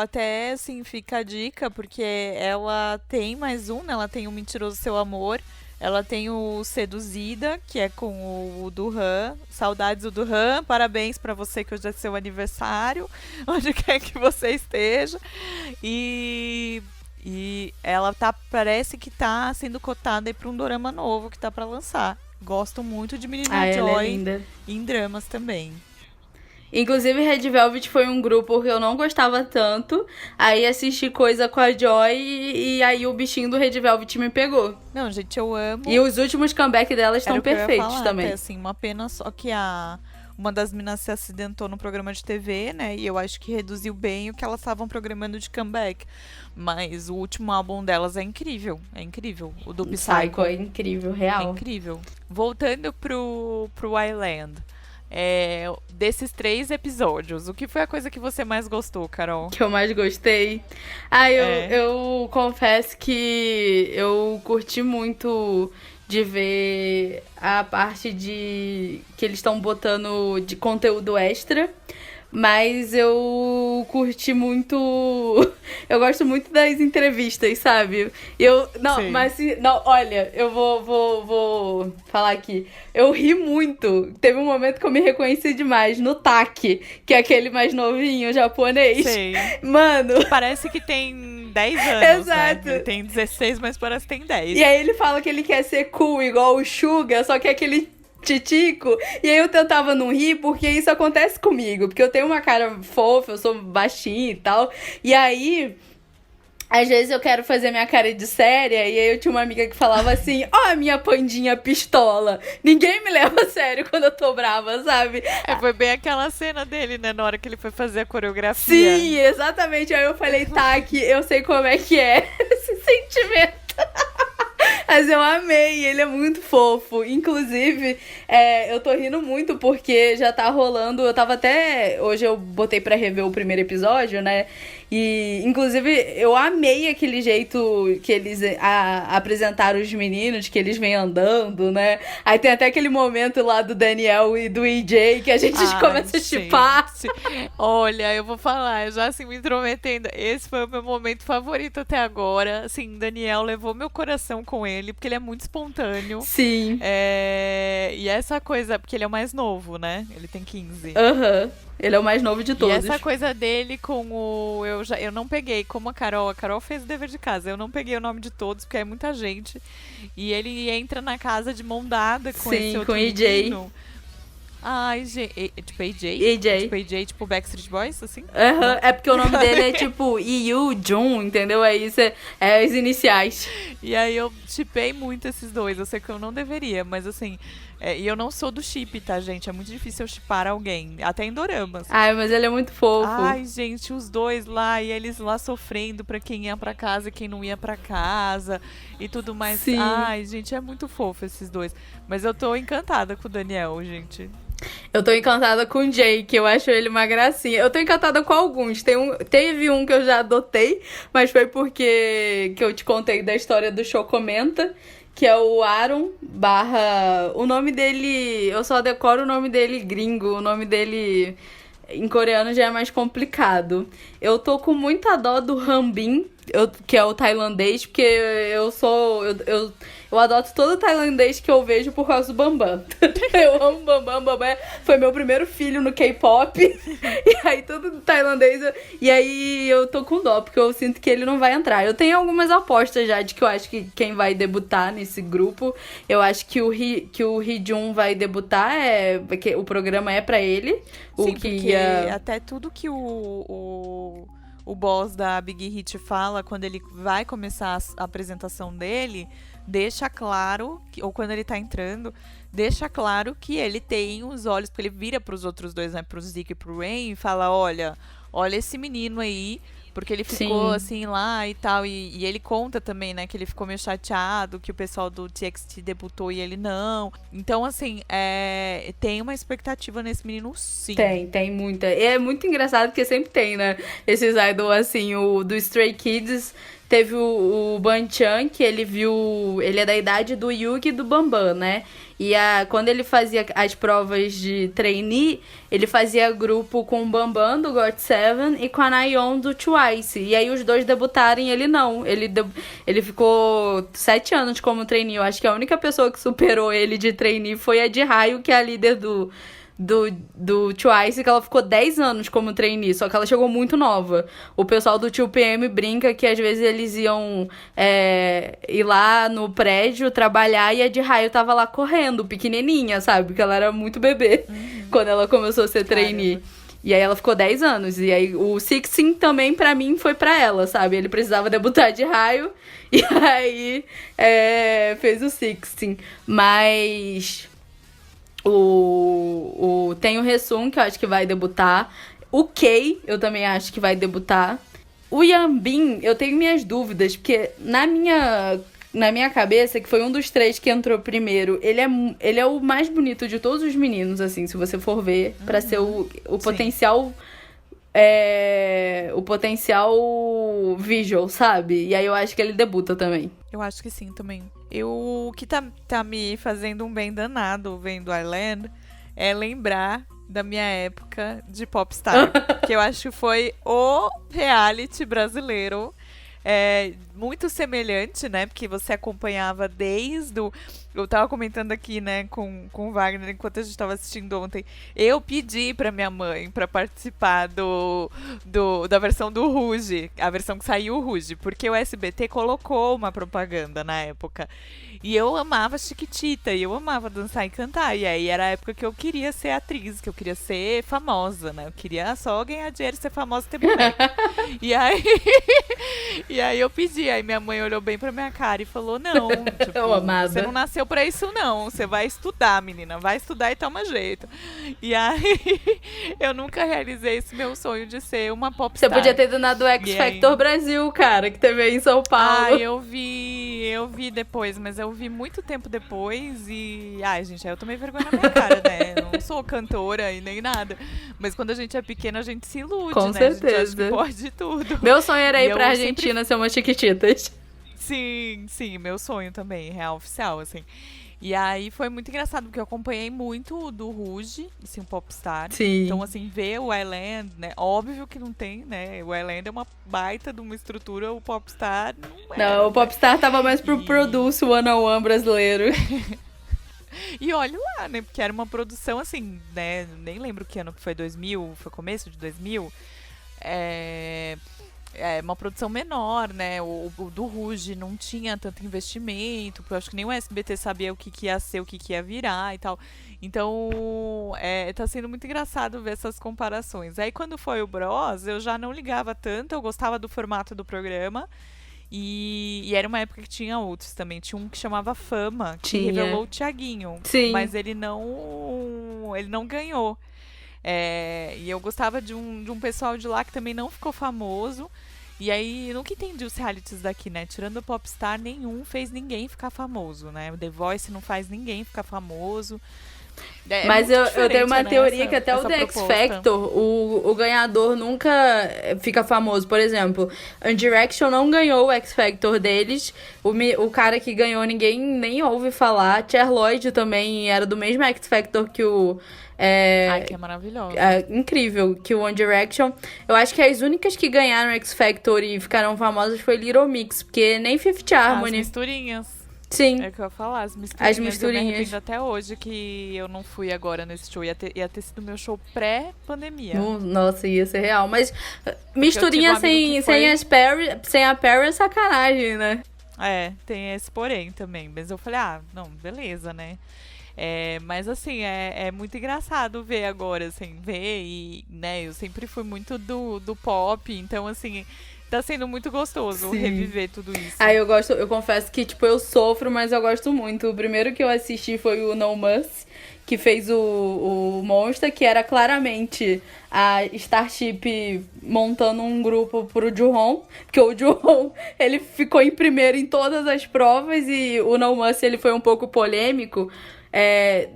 até assim fica a dica, porque ela tem mais um, né? Ela tem o Mentiroso Seu Amor. Ela tem o Seduzida, que é com o Duhan. Saudades do Duhan. Parabéns pra você que hoje é seu aniversário, onde quer que você esteja. E ela parece que tá sendo cotada aí pra um dorama novo que tá pra lançar. Gosto muito de Ah, Menina ela é Joy linda. em dramas também. Inclusive, Red Velvet foi um grupo que eu não gostava tanto. Aí assisti coisa com a Joy e aí o bichinho do Red Velvet me pegou. Não, gente, eu amo. E os últimos comeback delas Era estão o que eu ia perfeitos falar, também. até, assim, uma pena só que uma das meninas se acidentou no programa de TV, né? E eu acho que reduziu bem o que elas estavam programando de comeback. Mas o último álbum delas é incrível. É incrível. O do Psycho Psycho. é incrível, É real. incrível. Voltando pro Island. Desses 3 episódios, o que foi a coisa que você mais gostou, Carol? Que eu mais gostei. Ah, É. eu confesso que eu curti muito de ver a parte de que eles estão botando de conteúdo extra. Mas eu curti muito. Eu gosto muito das entrevistas, sabe? Não, Sim. mas não, olha, eu vou falar aqui. Eu ri muito. Teve um momento que eu me reconheci demais no Taki, que é aquele mais novinho japonês. Sei. Mano. Parece que tem 10 anos, Exato. né? Ele tem 16, mas parece que tem 10. E aí ele fala que ele quer ser cool, igual o Suga, só que é aquele titico. E aí eu tentava não rir, porque isso acontece comigo. Porque eu tenho uma cara fofa, eu sou baixinha e tal. E aí, às vezes eu quero fazer minha cara de séria. E aí eu tinha uma amiga que falava assim: ó, a minha pandinha pistola. Ninguém me leva a sério quando eu tô brava, sabe? Foi bem aquela cena dele, né? Na hora que ele foi fazer a coreografia. Sim, exatamente. Aí eu falei: tá, que eu sei como é que é esse sentimento. Mas eu amei, ele é muito fofo. Inclusive, eu tô rindo muito porque já tá rolando. Eu tava até. Hoje eu botei pra rever o primeiro episódio, né? E, inclusive, eu amei aquele jeito que eles apresentaram os meninos, que eles vêm andando, né? Aí tem até aquele momento lá do Daniel e do EJ que a gente começa a chipar. Olha, eu vou falar, eu já assim me intrometendo. Esse foi o meu momento favorito até agora. Assim, Daniel levou meu coração com ele, porque ele é muito espontâneo. Sim. E essa coisa, porque ele é o mais novo, né? Ele tem 15. Aham. Ele é o mais novo de todos. E essa coisa dele com o... Eu não peguei, como a Carol fez o dever de casa, eu não peguei o nome de todos, porque é muita gente. E ele entra na casa de mão dada com esse outro com EJ. menino. Ai, gente, tipo AJ? AJ. Tipo AJ, tipo Backstreet Boys, assim? Aham, é porque o nome dele é tipo Yu Jun, entendeu? Aí isso é as iniciais. E aí eu chipei muito esses dois, eu sei que eu não deveria, mas assim... e eu não sou do chip, tá, gente? É muito difícil eu chipar alguém, até em doramas. Ai, mas ele é muito fofo. Ai, gente, os dois lá, e eles lá sofrendo pra quem ia pra casa e quem não ia pra casa e tudo mais. Sim. Ai, gente, é muito fofo esses dois. Mas eu tô encantada com o Daniel, gente. Eu tô encantada com o Jake, eu acho ele uma gracinha. Eu tô encantada com alguns. Teve um que eu já adotei, mas foi porque que eu te contei da história do Chocomenta, que é o Aaron barra... O nome dele... Eu só decoro o nome dele gringo, o nome dele em coreano já é mais complicado. Eu tô com muita dó do Hambin, que é o tailandês, porque eu adoto todo tailandês que eu vejo por causa do Bambam. Eu amo Bambam. Bambam foi meu primeiro filho no K-pop. E aí todo tailandês... E aí eu tô com dó, porque eu sinto que ele não vai entrar. Eu tenho algumas apostas já de que eu acho que quem vai debutar nesse grupo, eu acho que o Hee-jun vai debutar, que o programa é pra ele. Sim, porque até tudo que o boss da Big Hit fala quando ele vai começar a apresentação dele, deixa claro, ou quando ele tá entrando, deixa claro que ele tem os olhos, porque ele vira pros outros dois, né, pro Zeke e pro Rain, e fala, olha esse menino aí, porque ele ficou Sim. assim lá e tal, e ele conta também, né, que ele ficou meio chateado, que o pessoal do TXT debutou e ele não. Então, assim, tem uma expectativa nesse menino, sim. Tem muita. E é muito engraçado porque sempre tem, né? Esses idols, assim, o do Stray Kids, teve o Ban-chan, que ele é da idade do Yugi e do Bambam, né? E quando ele fazia as provas de trainee, ele fazia grupo com o Bambam, do GOT7, e com a Nayeon, do Twice. E aí os dois debutaram e ele não. Ele ficou 7 anos como trainee. Eu acho que a única pessoa que superou ele de trainee foi a de Raio, que é a líder do Twice, que ela ficou 10 anos como trainee, só que ela chegou muito nova. O pessoal do 2PM brinca que às vezes eles iam ir lá no prédio trabalhar e a de Raio tava lá correndo, pequenininha, sabe? Porque ela era muito bebê quando ela começou a ser trainee. Caramba. E aí ela ficou 10 anos. E aí o Sixteen também, pra mim, foi pra ela, sabe? Ele precisava debutar de Raio e aí fez o Sixteen. Mas... Tem o Haesung, que eu acho que vai debutar. O Kei, eu também acho que vai debutar. O Yanbin, eu tenho minhas dúvidas, porque na minha cabeça, que foi um dos 3 que entrou primeiro, ele é o mais bonito de todos os meninos, assim, se você for ver, pra ser o potencial... o potencial visual, sabe? E aí eu acho que ele debuta também. Eu acho que sim também. O que tá me fazendo um bem danado vendo Island é lembrar da minha época de Popstar. Que eu acho que foi o reality brasileiro. Muito semelhante, né? Porque você acompanhava desde o... Eu tava comentando aqui, né, com o Wagner, enquanto a gente tava assistindo ontem. Eu pedi pra minha mãe pra participar da versão do Ruge, a versão que saiu o Ruge, porque o SBT colocou uma propaganda na época. E eu amava Chiquitita, e eu amava dançar e cantar. E aí era a época que eu queria ser atriz, que eu queria ser famosa, né? Eu queria só ganhar dinheiro, ser famosa e ter boneca. E aí... E aí eu pedi, aí minha mãe olhou bem pra minha cara e falou, não, tipo, você não nasceu pra isso não, você vai estudar, menina, vai estudar e toma jeito. E aí eu nunca realizei esse meu sonho de ser uma popstar. Você podia ter donado o X Factor Brasil, cara, que teve aí em São Paulo. Eu vi depois, mas eu vi muito tempo depois e... Ai, gente, aí eu tomei vergonha na minha cara, né? Eu não sou cantora e nem nada. Mas quando a gente é pequena, a gente se ilude, com né? certeza. A gente acha que pode tudo. Meu sonho era ir pra Argentina ser uma Chiquititas. Sim, meu sonho também, real oficial, assim. E aí foi muito engraçado, porque eu acompanhei muito do Ruge, assim, o Popstar. Sim. Então, assim, ver o Island, né? Óbvio que não tem, né? O Island é uma baita de uma estrutura, o Popstar não é. Não, o Popstar tava mais pro Produce One-on-One brasileiro. E olha lá, né? Porque era uma produção, assim, né? Nem lembro que ano que foi, 2000, foi começo de 2000. Uma produção menor, né? O do Ruge não tinha tanto investimento, eu acho que nem o SBT sabia o que ia ser, o que ia virar e tal. Então, tá sendo muito engraçado ver essas comparações. Aí, quando foi o Bros, eu já não ligava tanto, eu gostava do formato do programa. E era uma época que tinha outros também. Tinha um que chamava Fama, que revelou o Thiaguinho. Sim. Mas ele não ganhou. E eu gostava de um pessoal de lá que também não ficou famoso. E aí, eu nunca entendi os realities daqui, né? Tirando o Popstar, nenhum fez ninguém ficar famoso, né? O The Voice não faz ninguém ficar famoso. Mas muito eu tenho uma diferente, né, teoria que até o essa The X proposta. Factor, o ganhador nunca fica famoso. Por exemplo, One Direction não ganhou o X Factor deles. O cara que ganhou, ninguém nem ouve falar. Cher Lloyd também era do mesmo X Factor que o... Ai, que é maravilhosa. incrível, que o One Direction. Eu acho que as únicas que ganharam X Factor e ficaram famosas foi Little Mix, porque nem Fifth As Harmony. misturinhas. Sim. É o que eu ia falar, as misturinhas. As misturinhas. Eu me arrependo até hoje que eu não fui agora nesse show. Ia ter sido meu show pré-pandemia. Nossa, ia ser real. Mas misturinha eu tive um amigo que foi- sem a Perry é sacanagem, né? Tem esse porém também. Mas eu falei, não, beleza, né? Mas assim, é muito engraçado ver agora, assim, ver e, né, eu sempre fui muito do pop, então assim, tá sendo muito gostoso Sim. reviver tudo isso. Eu confesso que, tipo, eu sofro, mas eu gosto muito. O primeiro que eu assisti foi o No Mercy, que fez o Monster, que era claramente a Starship montando um grupo pro Joohon, porque o Joohon, ele ficou em primeiro em todas as provas e o No Mercy, ele foi um pouco polêmico.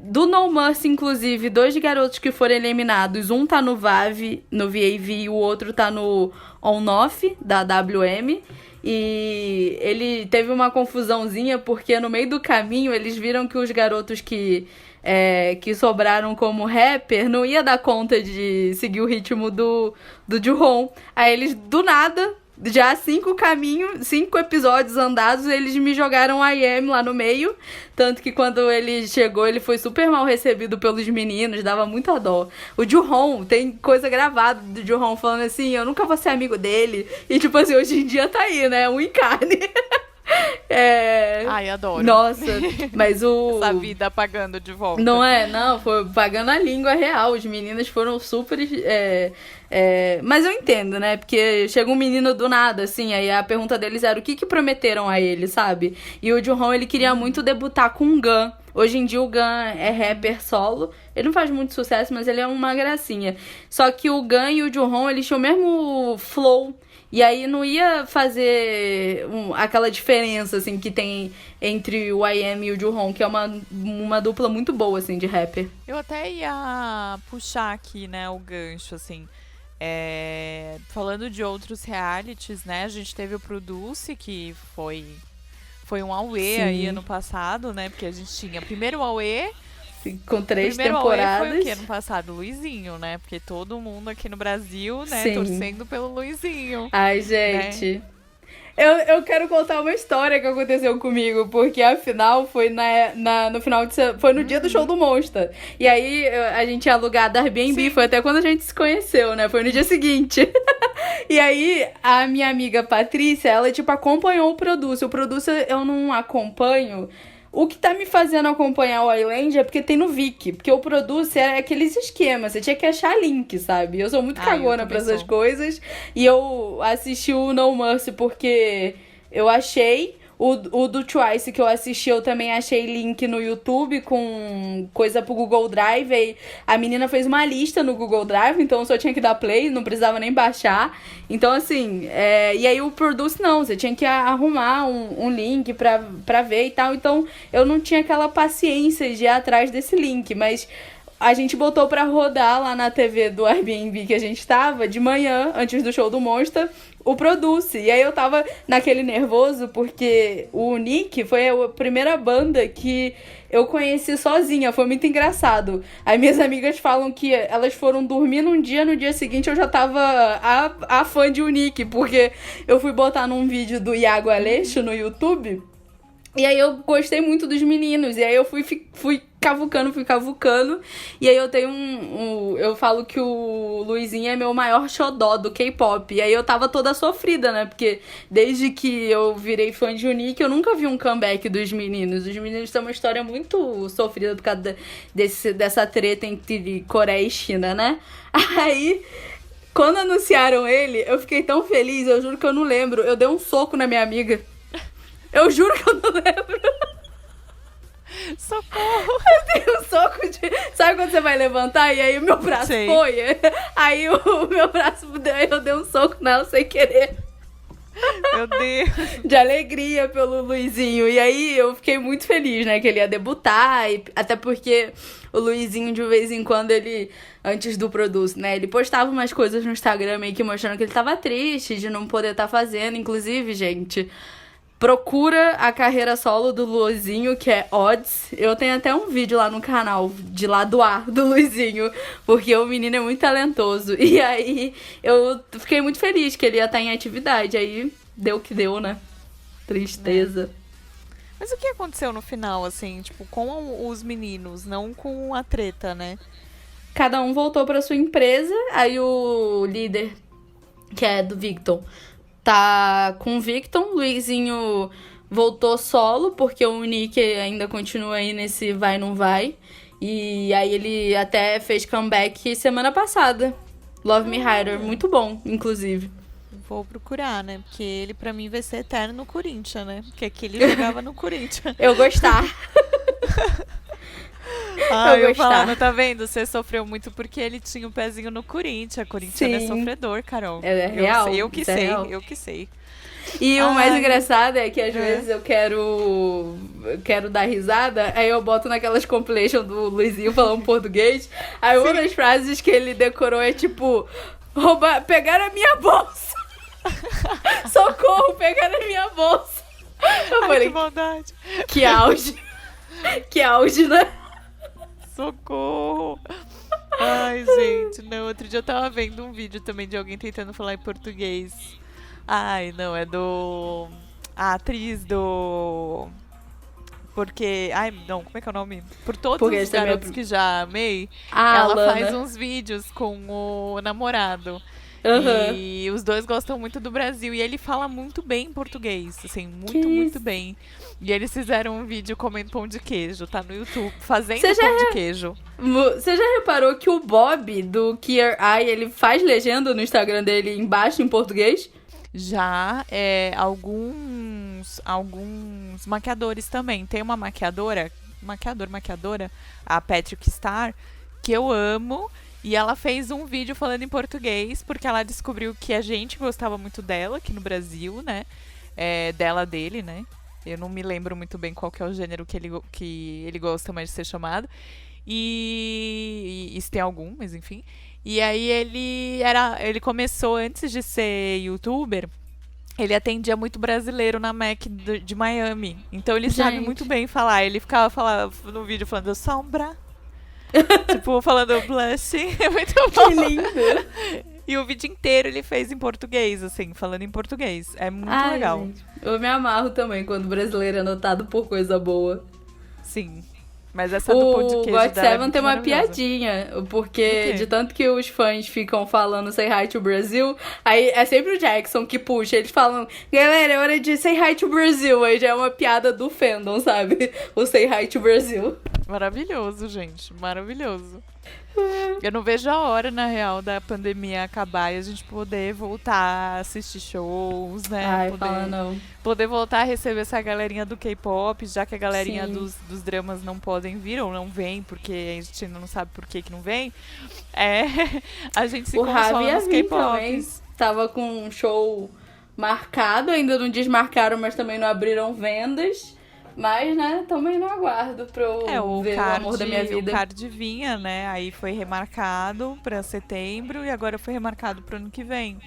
Do No Mercy, inclusive, 2 garotos que foram eliminados, um tá no VAV, no VAV, e o outro tá no On-Off, da WM. E ele teve uma confusãozinha, porque no meio do caminho eles viram que os garotos que sobraram como rapper não ia dar conta de seguir o ritmo do Joohon. Aí eles, do nada, já 5 episódios andados, eles me jogaram I.M lá no meio. Tanto que quando ele chegou, ele foi super mal recebido pelos meninos, dava muita dó. O Joohon, tem coisa gravada do Joohon falando assim, eu nunca vou ser amigo dele. E tipo assim, hoje em dia tá aí, né? Um em carne. Ai, adoro. Nossa, mas essa vida apagando de volta. Não, foi pagando a língua real. Os meninos foram super. Mas eu entendo, né? Porque chega um menino do nada, assim, aí a pergunta deles era o que prometeram a ele, sabe? E o Joohon, ele queria muito debutar com o Gun. Hoje em dia o Gun é rapper solo. Ele não faz muito sucesso, mas ele é uma gracinha. Só que o Gun e o Joohon, eles tinham o mesmo flow. E aí não ia fazer aquela diferença, assim, que tem entre o I.M e o Joohon, que é uma dupla muito boa, assim, de rapper. Eu até ia puxar aqui, né, o gancho, assim. Falando de outros realities, né, a gente teve o Produce, que foi um auê aí ano passado, né, porque a gente tinha primeiro o auê, com 3 primeiro temporadas. Foi o que ano passado? Luizinho, né? Porque todo mundo aqui no Brasil, né, Sim. torcendo pelo Luizinho. Ai, gente. Né? Eu quero contar uma história que aconteceu comigo, porque afinal foi no final de foi no dia do show do Monster. E aí a gente ia alugar da Airbnb, foi até quando a gente se conheceu, né? Foi no dia seguinte. E aí a minha amiga Patrícia, ela tipo acompanhou o Produce. O Produce eu não acompanho. O que tá me fazendo acompanhar o Island é porque tem no Viki. Porque o Produce é aqueles esquemas. Você tinha que achar link, sabe? Eu sou muito cagona pra essas coisas. E eu assisti o No Mercy porque eu achei. O do Twice que eu assisti, eu também achei link no YouTube com coisa pro Google Drive. Aí a menina fez uma lista no Google Drive, então eu só tinha que dar play, não precisava nem baixar. Então, assim, e aí o Produce não, você tinha que arrumar um link pra ver e tal. Então, eu não tinha aquela paciência de ir atrás desse link, mas a gente botou pra rodar lá na TV do Airbnb que a gente tava, de manhã, antes do show do Monster, o Produce. E aí eu tava naquele nervoso, porque o Nick foi a primeira banda que eu conheci sozinha. Foi muito engraçado. Aí minhas amigas falam que elas foram dormir num dia, no dia seguinte eu já tava a fã de Nick, porque eu fui botar num vídeo do Iago Aleixo no YouTube. E aí eu gostei muito dos meninos. E aí eu fui cavucando. E aí eu tenho eu falo que o Luizinho é meu maior xodó do K-pop. E aí eu tava toda sofrida, né? Porque desde que eu virei fã de Unique, eu nunca vi um comeback dos meninos. Os meninos têm uma história muito sofrida por causa dessa treta entre Coreia e China, né? Aí, quando anunciaram ele, eu fiquei tão feliz. Eu juro que eu não lembro. Eu dei um soco na minha amiga. Eu juro que eu não lembro. Socorro! Eu dei um soco de... Sabe quando você vai levantar e aí o meu braço foi? Aí o meu braço... Eu dei um soco nela sem querer. Meu Deus. De alegria pelo Luizinho. E aí eu fiquei muito feliz, né, que ele ia debutar. Até porque o Luizinho, de vez em quando, ele, antes do Produce, né, ele postava umas coisas no Instagram meio que mostrando que ele tava triste de não poder estar fazendo. Inclusive, gente, procura a carreira solo do Luizinho, que é Odds. Eu tenho até um vídeo lá no canal de lado A do Luizinho, porque o menino é muito talentoso. E aí eu fiquei muito feliz que ele ia estar em atividade. Aí deu o que deu, né? Tristeza. Mas o que aconteceu no final, assim, tipo, com os meninos, não com a treta, né? Cada um voltou pra sua empresa, aí o líder, que é do Victon, tá com o Victon, Luizinho voltou solo, porque o Nick ainda continua aí nesse vai não vai. E aí ele até fez comeback semana passada. Love Me Hider, muito bom, inclusive. Vou procurar, né? Porque ele, pra mim, vai ser eterno no Corinthians, né? Porque aqui ele jogava no Corinthians. Eu gostar. Eu falando, tá vendo? Você sofreu muito porque ele tinha o pezinho no Corinthians. Corinthians é sofredor, Carol. É real. Eu que sei, eu que sei. E o mais engraçado é que às vezes eu quero dar risada, aí eu boto naquelas compilations do Luizinho falando português. Aí uma das frases que ele decorou é tipo: pegaram a minha bolsa. Socorro, pegaram a minha bolsa. Eu falei, que maldade. Que auge. Que auge, né? Socorro. Ai, gente, não. Outro dia eu tava vendo um vídeo também de alguém tentando falar em português. Ai, não, é do... A atriz do... Porque... Ai, não, como é que é o nome? Por todos Porque os garotos que já amei, ela Lana faz uns vídeos com o namorado. Uhum. E os dois gostam muito do Brasil. E ele fala muito bem português, assim, muito bem. E eles fizeram um vídeo comendo pão de queijo, tá no YouTube, fazendo pão de queijo. Você já reparou que o Bob, do Kier Eye, ele faz legenda no Instagram dele embaixo em português? Já, alguns maquiadores também. Tem uma maquiadora, a Patrick Star, que eu amo. E ela fez um vídeo falando em português, porque ela descobriu que a gente gostava muito dela aqui no Brasil, né? Dele, né? Eu não me lembro muito bem qual que é o gênero que ele gosta mais de ser chamado. E se tem algum, mas enfim. E aí ele começou, antes de ser youtuber, ele atendia muito brasileiro na Mac de Miami. Então ele sabe muito bem falar. Ele ficava falando no vídeo falando sombra. Tipo, falando blushing. É muito bom. Que lindo. E o vídeo inteiro ele fez em português, assim, falando em português. É muito legal. Gente, eu me amarro também quando o brasileiro é notado por coisa boa. Sim. Mas essa do pão de queijo o God Seven é tem uma piadinha, porque de tanto que os fãs ficam falando Say Hi to Brazil, aí é sempre o Jackson que puxa, eles falam, galera, é hora de Say Hi to Brazil, aí já é uma piada do fandom, sabe? O Say Hi to Brazil. Maravilhoso, gente, maravilhoso. Eu não vejo a hora, na real, da pandemia acabar e a gente poder voltar a assistir shows, né? Ai, fala não. Poder voltar a receber essa galerinha do K-pop, já que a galerinha dos dramas não podem vir ou não vem, porque a gente ainda não sabe por que não vem. A gente se consola nos K-pops. Tava com um show marcado, ainda não desmarcaram, mas também não abriram vendas. Mas, né, também não aguardo pra eu ver o amor da minha vida. O card vinha, né, aí foi remarcado pra setembro e agora foi remarcado pro ano que vem.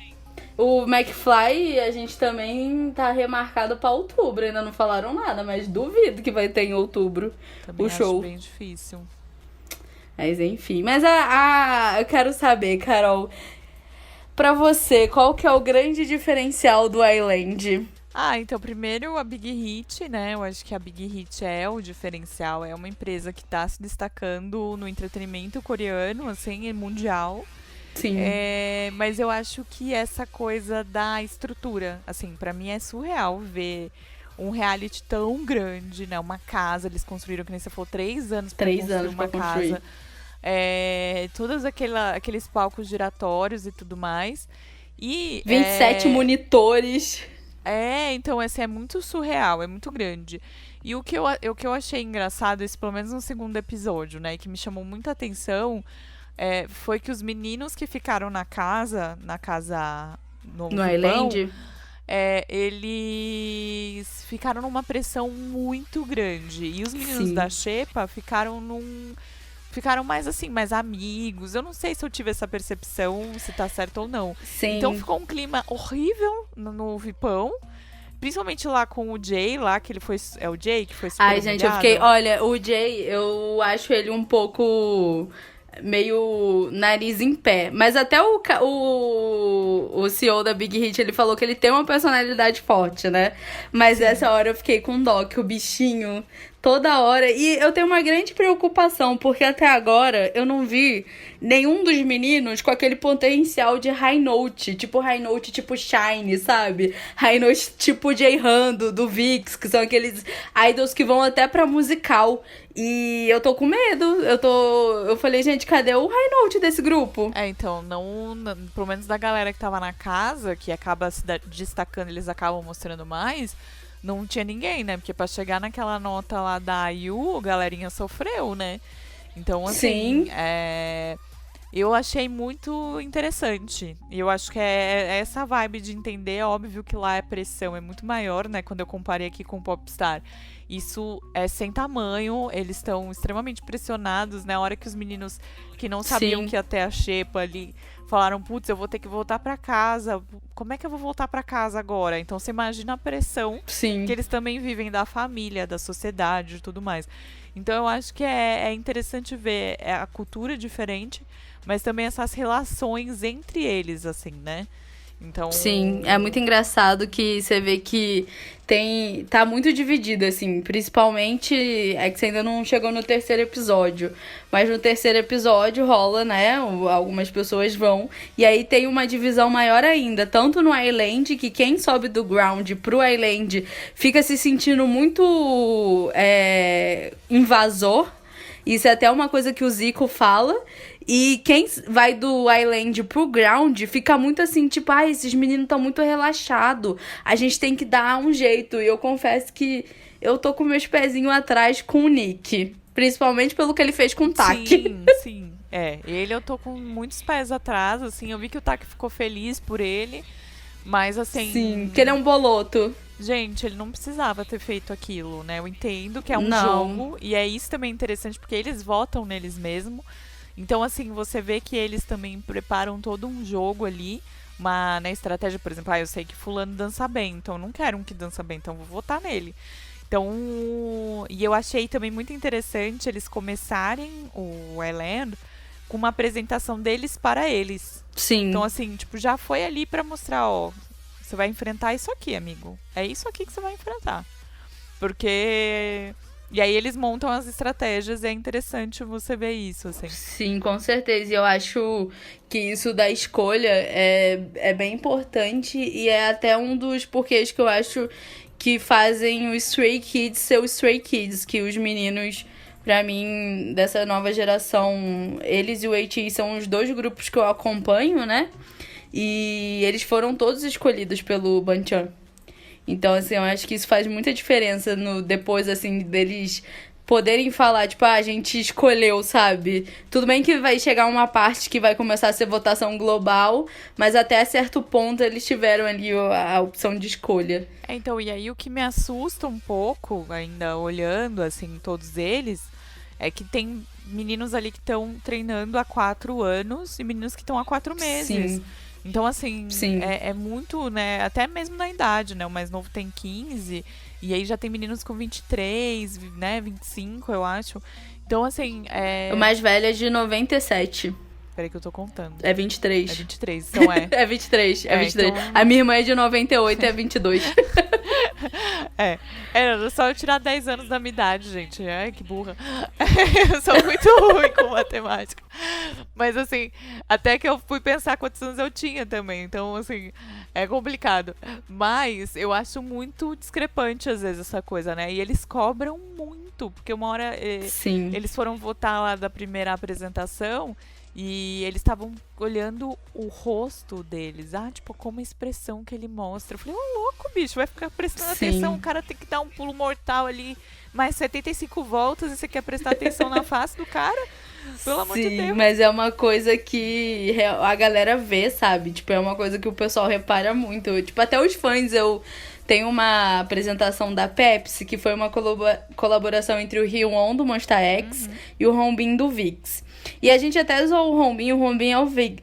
O McFly, a gente também tá remarcado pra outubro, ainda não falaram nada, mas duvido que vai ter em outubro também o show. Acho bem difícil. Mas enfim, mas eu quero saber, Carol, pra você, qual que é o grande diferencial do Island? Então, primeiro a Big Hit, né? Eu acho que a Big Hit é o diferencial. É uma empresa que tá se destacando no entretenimento coreano, assim, mundial. Sim. Mas eu acho que essa coisa da estrutura, assim, pra mim é surreal ver um reality tão grande, né? Uma casa, eles construíram, que nem você falou, 3 anos pra construir uma casa. Todos aqueles palcos giratórios e tudo mais. E 27 monitores. Então, assim, é muito surreal, é muito grande. E o que eu achei engraçado, esse pelo menos no segundo episódio, né, que me chamou muita atenção, foi que os meninos que ficaram na casa no Island, eles ficaram numa pressão muito grande. E os meninos Sim. da Xepa ficaram mais assim, mais amigos. Eu não sei se eu tive essa percepção, se tá certo ou não. Então Sim. ficou um clima horrível no Vipão. Principalmente lá com o Jay, lá que ele foi. É o Jay que foi super Ai, gente, eu fiquei. humilhado? Olha, o Jay, eu acho ele um pouco. Meio nariz em pé. Mas até o CEO da Big Hit, ele falou que ele tem uma personalidade forte, né? Mas essa hora eu fiquei com dó, que o bichinho toda hora. E eu tenho uma grande preocupação, porque até agora eu não vi nenhum dos meninos com aquele potencial de high note. Tipo high note, tipo Shine, sabe? High note tipo J-Han do VIX, que são aqueles idols que vão até pra musical. E eu tô com medo. Eu falei, gente, cadê o high note desse grupo? Então, pelo menos da galera que tava na casa, que acaba se destacando, eles acabam mostrando mais, não tinha ninguém, né? Porque pra chegar naquela nota lá da IU, a galerinha sofreu, né? Então, assim, Sim. eu achei muito interessante. E eu acho que é essa vibe de entender. É óbvio que lá a pressão é muito maior, né? Quando eu comparei aqui com o Popstar. Isso é sem tamanho, eles estão extremamente pressionados, né? A hora que os meninos que não sabiam Sim. que ia ter a xepa ali falaram, putz, eu vou ter que voltar pra casa. Como é que eu vou voltar pra casa agora? Então você imagina a pressão que Sim. eles também vivem da família, da sociedade e tudo mais. Então eu acho que é interessante ver a cultura diferente, mas também essas relações entre eles, assim, né? Então. Sim, é muito engraçado que você vê que tá muito dividido, assim, principalmente, é que você ainda não chegou no terceiro episódio, mas no terceiro episódio rola, né, algumas pessoas vão, e aí tem uma divisão maior ainda, tanto no Island, que quem sobe do ground pro Island fica se sentindo muito invasor. Isso é até uma coisa que o Zico fala. E quem vai do Island pro ground fica muito assim, tipo, esses meninos estão muito relaxados. A gente tem que dar um jeito. E eu confesso que eu tô com meus pezinhos atrás com o Nick. Principalmente pelo que ele fez com o Tak. Sim, sim. Ele eu tô com muitos pés atrás, assim, eu vi que o Taki ficou feliz por ele, mas Sim, assim, porque ele é um boloto. gente, ele não precisava ter feito aquilo, né? Eu entendo que é um Não. jogo, e é isso também interessante, porque eles votam neles mesmo. Então, assim, você vê que eles também preparam todo um jogo ali, uma estratégia, por exemplo, eu sei que fulano dança bem, então eu não quero um que dança bem, então eu vou votar nele. Então, e eu achei também muito interessante eles começarem o Island com uma apresentação deles para eles. Sim. Então, assim, tipo, já foi ali pra mostrar, ó, você vai enfrentar isso aqui, amigo. É isso aqui que você vai enfrentar. Porque. E aí eles montam as estratégias e é interessante você ver isso, assim. Sim, com certeza. E eu acho que isso da escolha é bem importante e é até um dos porquês que eu acho que fazem o Stray Kids ser o Stray Kids, que os meninos, pra mim, dessa nova geração, eles e o AT são os dois grupos que eu acompanho, né? E eles foram todos escolhidos pelo Banchan. Então, assim, eu acho que isso faz muita diferença no depois, assim, deles poderem falar, tipo, a gente escolheu, sabe? Tudo bem que vai chegar uma parte que vai começar a ser votação global, mas até certo ponto eles tiveram ali a opção de escolha. Então, e aí o que me assusta um pouco, ainda olhando, assim, todos eles, é que tem meninos ali que estão treinando há 4 anos e meninos que estão há 4 meses. Sim. Então, assim, Sim. é muito, né? Até mesmo na idade, né? O mais novo tem 15, e aí já tem meninos com 23, né? 25, eu acho. Então, assim, O mais velho é de 97. Peraí que eu tô contando. É 23. É 23, então é. É 23, é 23. Então. A minha irmã é de 98 e é 22. Era só eu tirar 10 anos da minha idade, gente. Ai, que burra. Eu sou muito ruim com matemática. Mas, assim, até que eu fui pensar quantos anos eu tinha também. Então, assim, é complicado. Mas eu acho muito discrepante, às vezes, essa coisa, né? E eles cobram muito. Porque uma hora Sim. eles foram votar lá da primeira apresentação. E eles estavam olhando o rosto deles. Tipo, como a expressão que ele mostra. Eu falei, ô louco, bicho, vai ficar prestando Sim. atenção. O cara tem que dar um pulo mortal ali, mais 75 voltas, e você quer prestar atenção na face do cara? Pelo amor de Sim, Deus. mas é uma coisa que a galera vê, sabe? Tipo, é uma coisa que o pessoal repara muito. Tipo, até os fãs, eu tenho uma apresentação da Pepsi, que foi uma colaboração entre o Ryuon do Monsta X e o Rombin do Vix. E a gente até usou o Rombin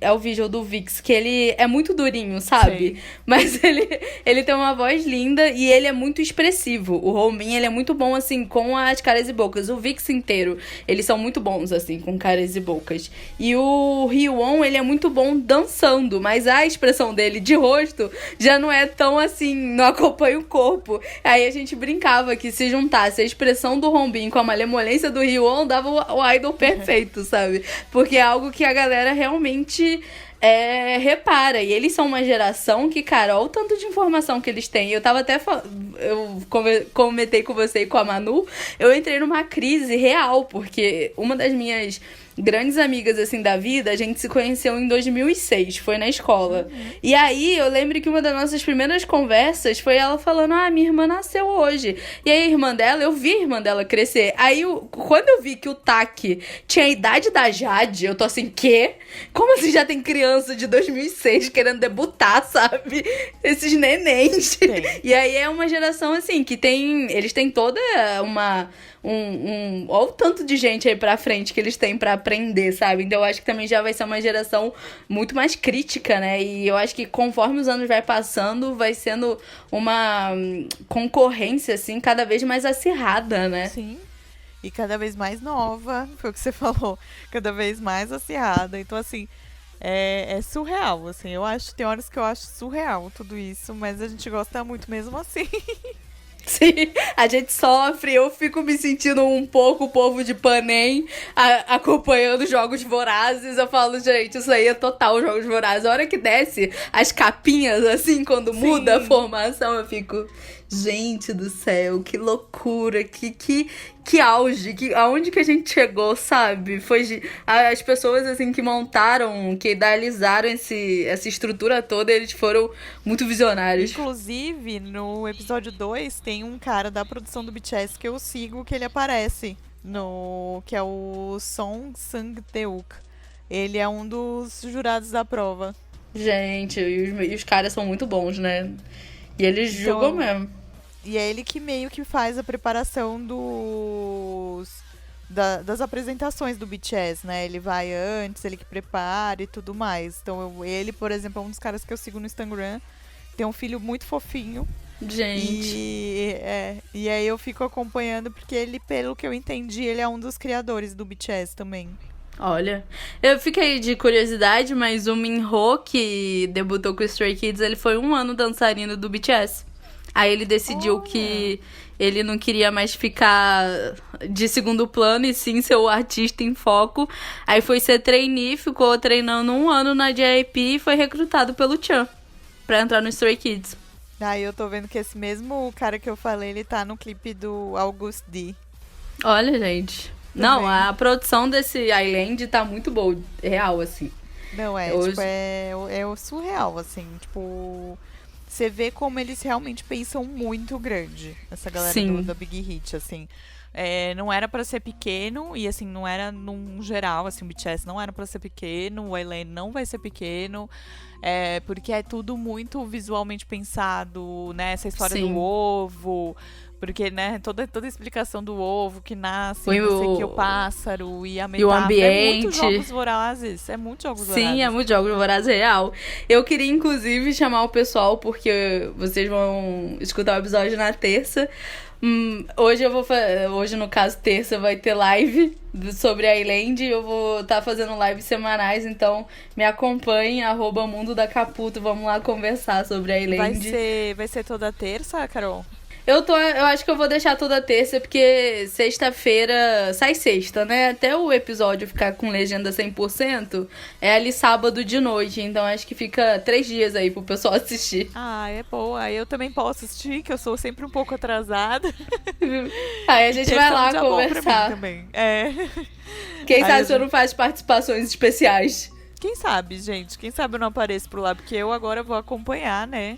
é o visual do Vix, que ele é muito durinho, sabe? Sei. Mas ele tem uma voz linda e ele é muito expressivo. O Rombin, ele é muito bom, assim, com as caras e bocas. O Vix inteiro, eles são muito bons, assim, com caras e bocas. E o Ryuon, ele é muito bom dançando, mas a expressão dele de rosto já não é tão, assim, não acompanha o corpo. Aí a gente brincava que se juntasse a expressão do Rombin com a malemolência do Ryuon, dava o idol perfeito, sabe? Porque é algo que a galera realmente repara. E eles são uma geração que, cara, olha o tanto de informação que eles têm. Eu tava até eu comentei com você e com a Manu, eu entrei numa crise real, porque uma das minhas grandes amigas, assim, da vida, a gente se conheceu em 2006, foi na escola. E aí, eu lembro que uma das nossas primeiras conversas foi ela falando, minha irmã nasceu hoje. E aí, a irmã dela, eu vi a irmã dela crescer. Aí, quando eu vi que o Taki tinha a idade da Jade, eu tô assim, quê? Como assim já tem criança de 2006 querendo debutar, sabe? Esses nenéns. E aí, é uma geração, assim, que eles têm toda uma... olha o tanto de gente aí pra frente que eles têm pra aprender, sabe? Então eu acho que também já vai ser uma geração muito mais crítica, né? E eu acho que conforme os anos vai passando, vai sendo uma concorrência, assim, cada vez mais acirrada, né? Sim. E cada vez mais nova, foi o que você falou. Cada vez mais acirrada. Então, assim, é surreal, assim. Tem horas que eu acho surreal tudo isso, mas a gente gosta muito mesmo assim. Sim, a gente sofre, eu fico me sentindo um pouco o povo de Panem acompanhando Jogos Vorazes. Eu falo, gente, isso aí é total Jogos Vorazes. A hora que desce as capinhas, assim, quando muda a formação, eu fico... Gente do céu, que loucura, que auge, aonde que a gente chegou, sabe? Foi as pessoas, assim, que montaram, que idealizaram essa estrutura toda, eles foram muito visionários. Inclusive, no episódio 2, tem um cara da produção do BTS que eu sigo, que ele aparece, que é o Song Sang-deuk. Ele é um dos jurados da prova. Gente, e os caras são muito bons, né? E eles julgam mesmo. E é ele que meio que faz a preparação das apresentações do BTS, né? Ele vai antes, ele que prepara e tudo mais. Então, ele, por exemplo, é um dos caras que eu sigo no Instagram. Tem um filho muito fofinho. Gente. E aí eu fico acompanhando, porque ele, pelo que eu entendi, ele é um dos criadores do BTS também. Olha, eu fiquei de curiosidade, mas o Minho, que debutou com o Stray Kids, ele foi 1 ano dançarino do BTS. Aí ele decidiu que ele não queria mais ficar de segundo plano e sim ser o artista em foco. Aí foi ser trainee, ficou treinando 1 ano na JYP e foi recrutado pelo Chan pra entrar no Stray Kids. Aí eu tô vendo que esse mesmo cara que eu falei, ele tá no clipe do August D. Olha, gente. Também. Não, a produção desse Island tá muito boa, real, assim. Não, tipo, é surreal, assim, tipo... Você vê como eles realmente pensam muito grande, essa galera da Big Hit, assim. Não era pra ser pequeno, e assim, não era num geral, assim, o BTS não era pra ser pequeno, o Island não vai ser pequeno, porque é tudo muito visualmente pensado, né? Essa história do ovo... Porque, né, toda a explicação do ovo que nasce, não sei o que, o pássaro e a metáfora. E o ambiente. É muito Jogos Vorazes. É muito Jogos Vorazes. Sim, é muito Jogos Vorazes real. Eu queria, inclusive, chamar o pessoal, porque vocês vão escutar o episódio na terça. Hoje, no caso, terça, vai ter live sobre a Island. Eu vou estar fazendo lives semanais, então me acompanhem, @Mundo da Caputo. Vamos lá conversar sobre a Island. Vai ser toda terça, Carol? Eu acho que eu vou deixar toda terça, porque sexta-feira sai sexta, né? Até o episódio ficar com legenda 100%, é ali sábado de noite. Então acho que fica 3 dias aí pro pessoal assistir. É boa. Eu também posso assistir, que eu sou sempre um pouco atrasada. Aí a gente vai lá conversar. Também. Quem sabe se eu não faço participações especiais. Quem sabe, gente? Quem sabe eu não apareço por lá, porque eu agora vou acompanhar, né?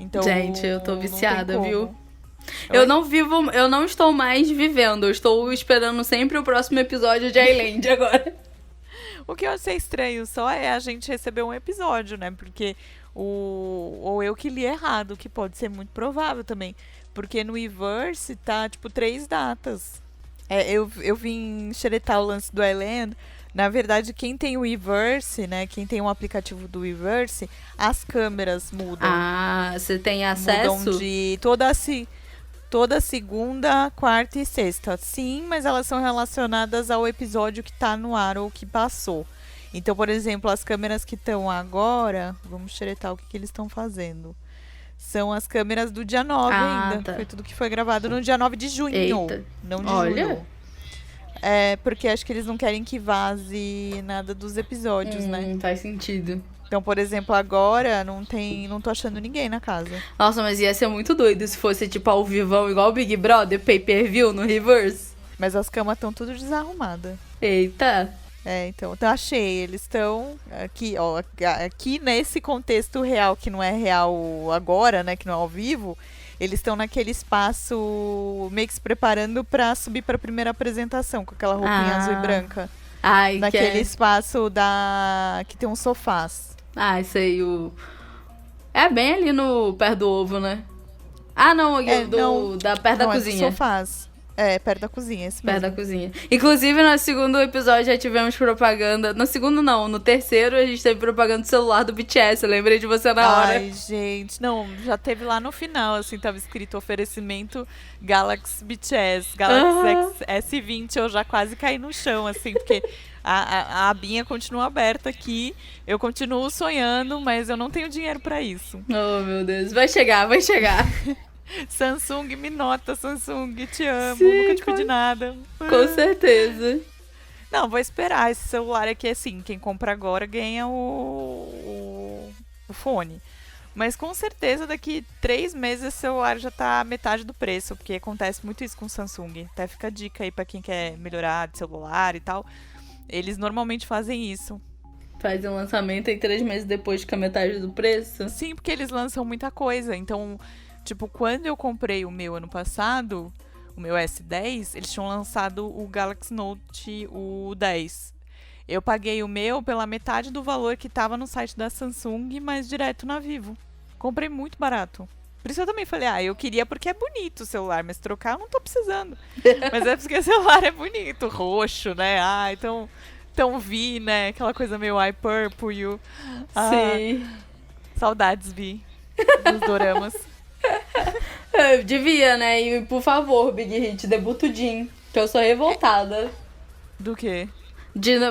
Então, gente, eu tô viciada, viu? Eu não vivo, eu não estou mais vivendo, eu estou esperando sempre o próximo episódio de Island agora. O que eu achei estranho só é a gente receber um episódio, né? Porque ou eu que li errado, que pode ser muito provável também. Porque no Weverse tá, tipo, 3 datas. Eu vim xeretar o lance do Island. Na verdade, quem tem o Weverse, né? Quem tem um aplicativo do Weverse, as câmeras mudam. Ah, você tem acesso? Mudam de toda segunda, quarta e sexta. Sim, mas elas são relacionadas ao episódio que tá no ar ou que passou. Então, por exemplo, as câmeras que estão agora, vamos xeretar o que eles estão fazendo. São as câmeras do dia 9 ainda. Tá. Foi tudo que foi gravado no dia 9 de junho. Eita. Não de Olha. julho. Porque acho que eles não querem que vaze nada dos episódios, né? Faz sentido. Então, por exemplo, agora não tô achando ninguém na casa. Nossa, mas ia ser muito doido se fosse tipo ao vivão, igual o Big Brother, pay-per-view no Reverse. Mas as camas estão tudo desarrumadas. Eita. Então eu achei. Eles estão aqui, ó, aqui nesse contexto real, que não é real agora, né, que não é ao vivo, eles estão naquele espaço meio que se preparando pra subir pra primeira apresentação, com aquela roupinha azul e branca. Ai, naquele espaço que tem uns sofás. Ah, sei, é bem ali no perto do ovo, né? Ah, não, perto da cozinha. Sofás. Perto da cozinha, esse Perto mesmo. da cozinha. Inclusive, no segundo episódio já tivemos propaganda. No segundo, não. No terceiro, a gente teve propaganda do celular do BTS. Eu lembrei de você na hora. Ai, gente. Não, já teve lá no final, assim, tava escrito oferecimento Galaxy BTS. Galaxy S20, eu já quase caí no chão, assim, porque a abinha continua aberta aqui. Eu continuo sonhando, mas eu não tenho dinheiro pra isso. Oh, meu Deus. Vai chegar, vai chegar. Samsung, me nota, Samsung, te amo, Sim, nunca te pedi nada. Com certeza. Não, vou esperar. Esse celular aqui, assim, quem compra agora ganha o fone. Mas com certeza daqui 3 meses esse celular já tá metade do preço, porque acontece muito isso com o Samsung. Até fica a dica aí pra quem quer melhorar de celular e tal. Eles normalmente fazem isso. Faz um lançamento e 3 meses depois fica metade do preço? Sim, porque eles lançam muita coisa. Então, tipo, quando eu comprei o meu ano passado, o meu S10, eles tinham lançado o Galaxy Note, o 10. Eu paguei o meu pela metade do valor que tava no site da Samsung, mas direto na Vivo. Comprei muito barato. Por isso eu também falei, eu queria porque é bonito o celular, mas trocar eu não tô precisando. Mas é porque o celular é bonito, roxo, né? Então vi, né? Aquela coisa meio iPurple. Sim. Saudades, Vi, dos doramas. Eu devia, né? E por favor, Big Hit, debuta o Jin, que eu sou revoltada. Do quê?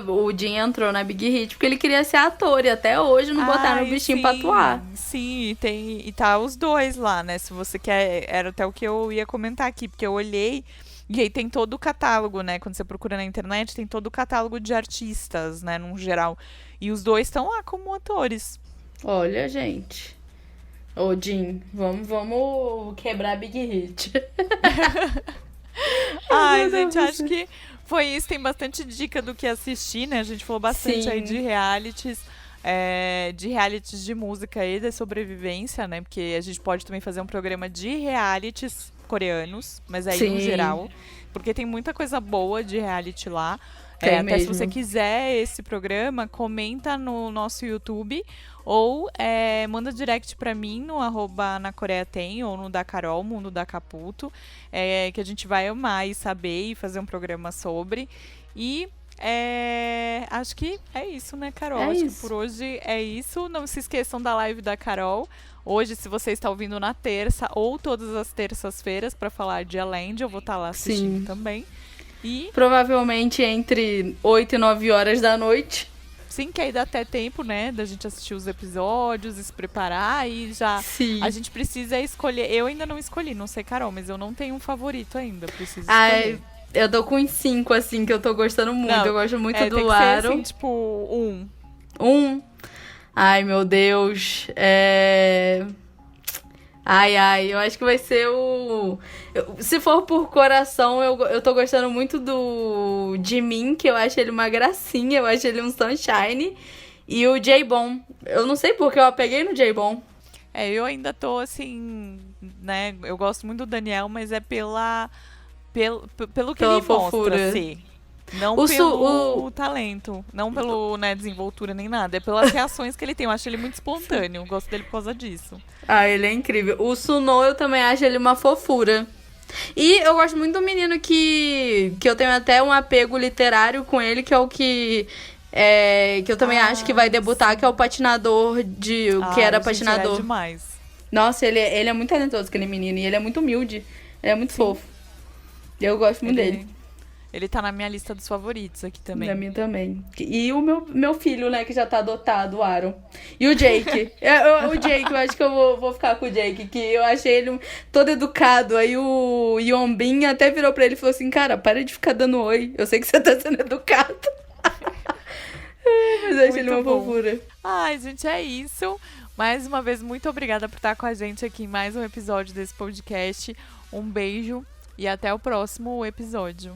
O Jin entrou na Big Hit porque ele queria ser ator e até hoje não botaram o bichinho pra atuar. Sim, e tá os dois lá, né? Se você quer, era até o que eu ia comentar aqui, porque eu olhei e aí tem todo o catálogo, né? Quando você procura na internet, tem todo o catálogo de artistas, né? Num geral. E os dois estão lá como atores. Olha, gente. Ô, Jin, vamos quebrar a Big Hit. Ai, gente, acho que foi isso. Tem bastante dica do que assistir, né? A gente falou bastante aí de realities. De realities de música e de sobrevivência, né? Porque a gente pode também fazer um programa de realities coreanos, mas aí no geral. Porque tem muita coisa boa de reality lá. Até se você quiser esse programa, comenta no nosso YouTube ou manda direct pra mim no @nacoreatem ou no da Carol, Mundo da Caputo, que a gente vai amar e saber e fazer um programa sobre. E acho que é isso, né, Carol? Acho que por hoje é isso. Não se esqueçam da live da Carol. Hoje, se você está ouvindo na terça ou todas as terças-feiras para falar de Island, eu vou estar lá assistindo também. E provavelmente entre 8 e 9 horas da noite. Sim, que aí dá até tempo, né, da gente assistir os episódios e se preparar e já... Sim. A gente precisa escolher... Eu ainda não escolhi, não sei, Carol, mas eu não tenho um favorito ainda, preciso escolher. Eu tô com uns 5, assim, que eu tô gostando muito. Não, eu gosto muito do tem que Aro. Ser, assim, tipo, 1. 1? Ai, meu Deus. Eu acho que vai ser se for por coração, eu tô gostando muito do Jimin, que eu acho ele uma gracinha, eu acho ele um sunshine. E o J-Bom. Eu não sei porque eu apeguei no J-Bom. Eu ainda tô, assim, né? Eu gosto muito do Daniel, mas é pelo que Pela ele fofura. mostra ser. Não O pelo talento, não pelo, né, desenvoltura nem nada. É pelas reações que ele tem. Eu acho ele muito espontâneo. Gosto dele por causa disso. Ah, ele é incrível. O Suno, eu também acho ele uma fofura. E eu gosto muito do menino que eu tenho até um apego literário com ele, que é o que eu também acho que vai debutar, que é o patinador que era Gente, patinador. ele é demais. Nossa, ele é muito talentoso, aquele menino. E ele é muito humilde. Ele é muito fofo. Eu gosto muito dele. Ele tá na minha lista dos favoritos aqui também. Na minha também. E o meu filho, né, que já tá adotado, o Aaron. E o Jake. O Jake, eu acho que eu vou ficar com o Jake, que eu achei ele todo educado. Aí o Yombin até virou pra ele e falou assim, cara, para de ficar dando oi. Eu sei que você tá sendo educado. Mas eu achei ele uma fofura. Ai, gente, é isso. Mais uma vez, muito obrigada por estar com a gente aqui em mais um episódio desse podcast. Um beijo e até o próximo episódio.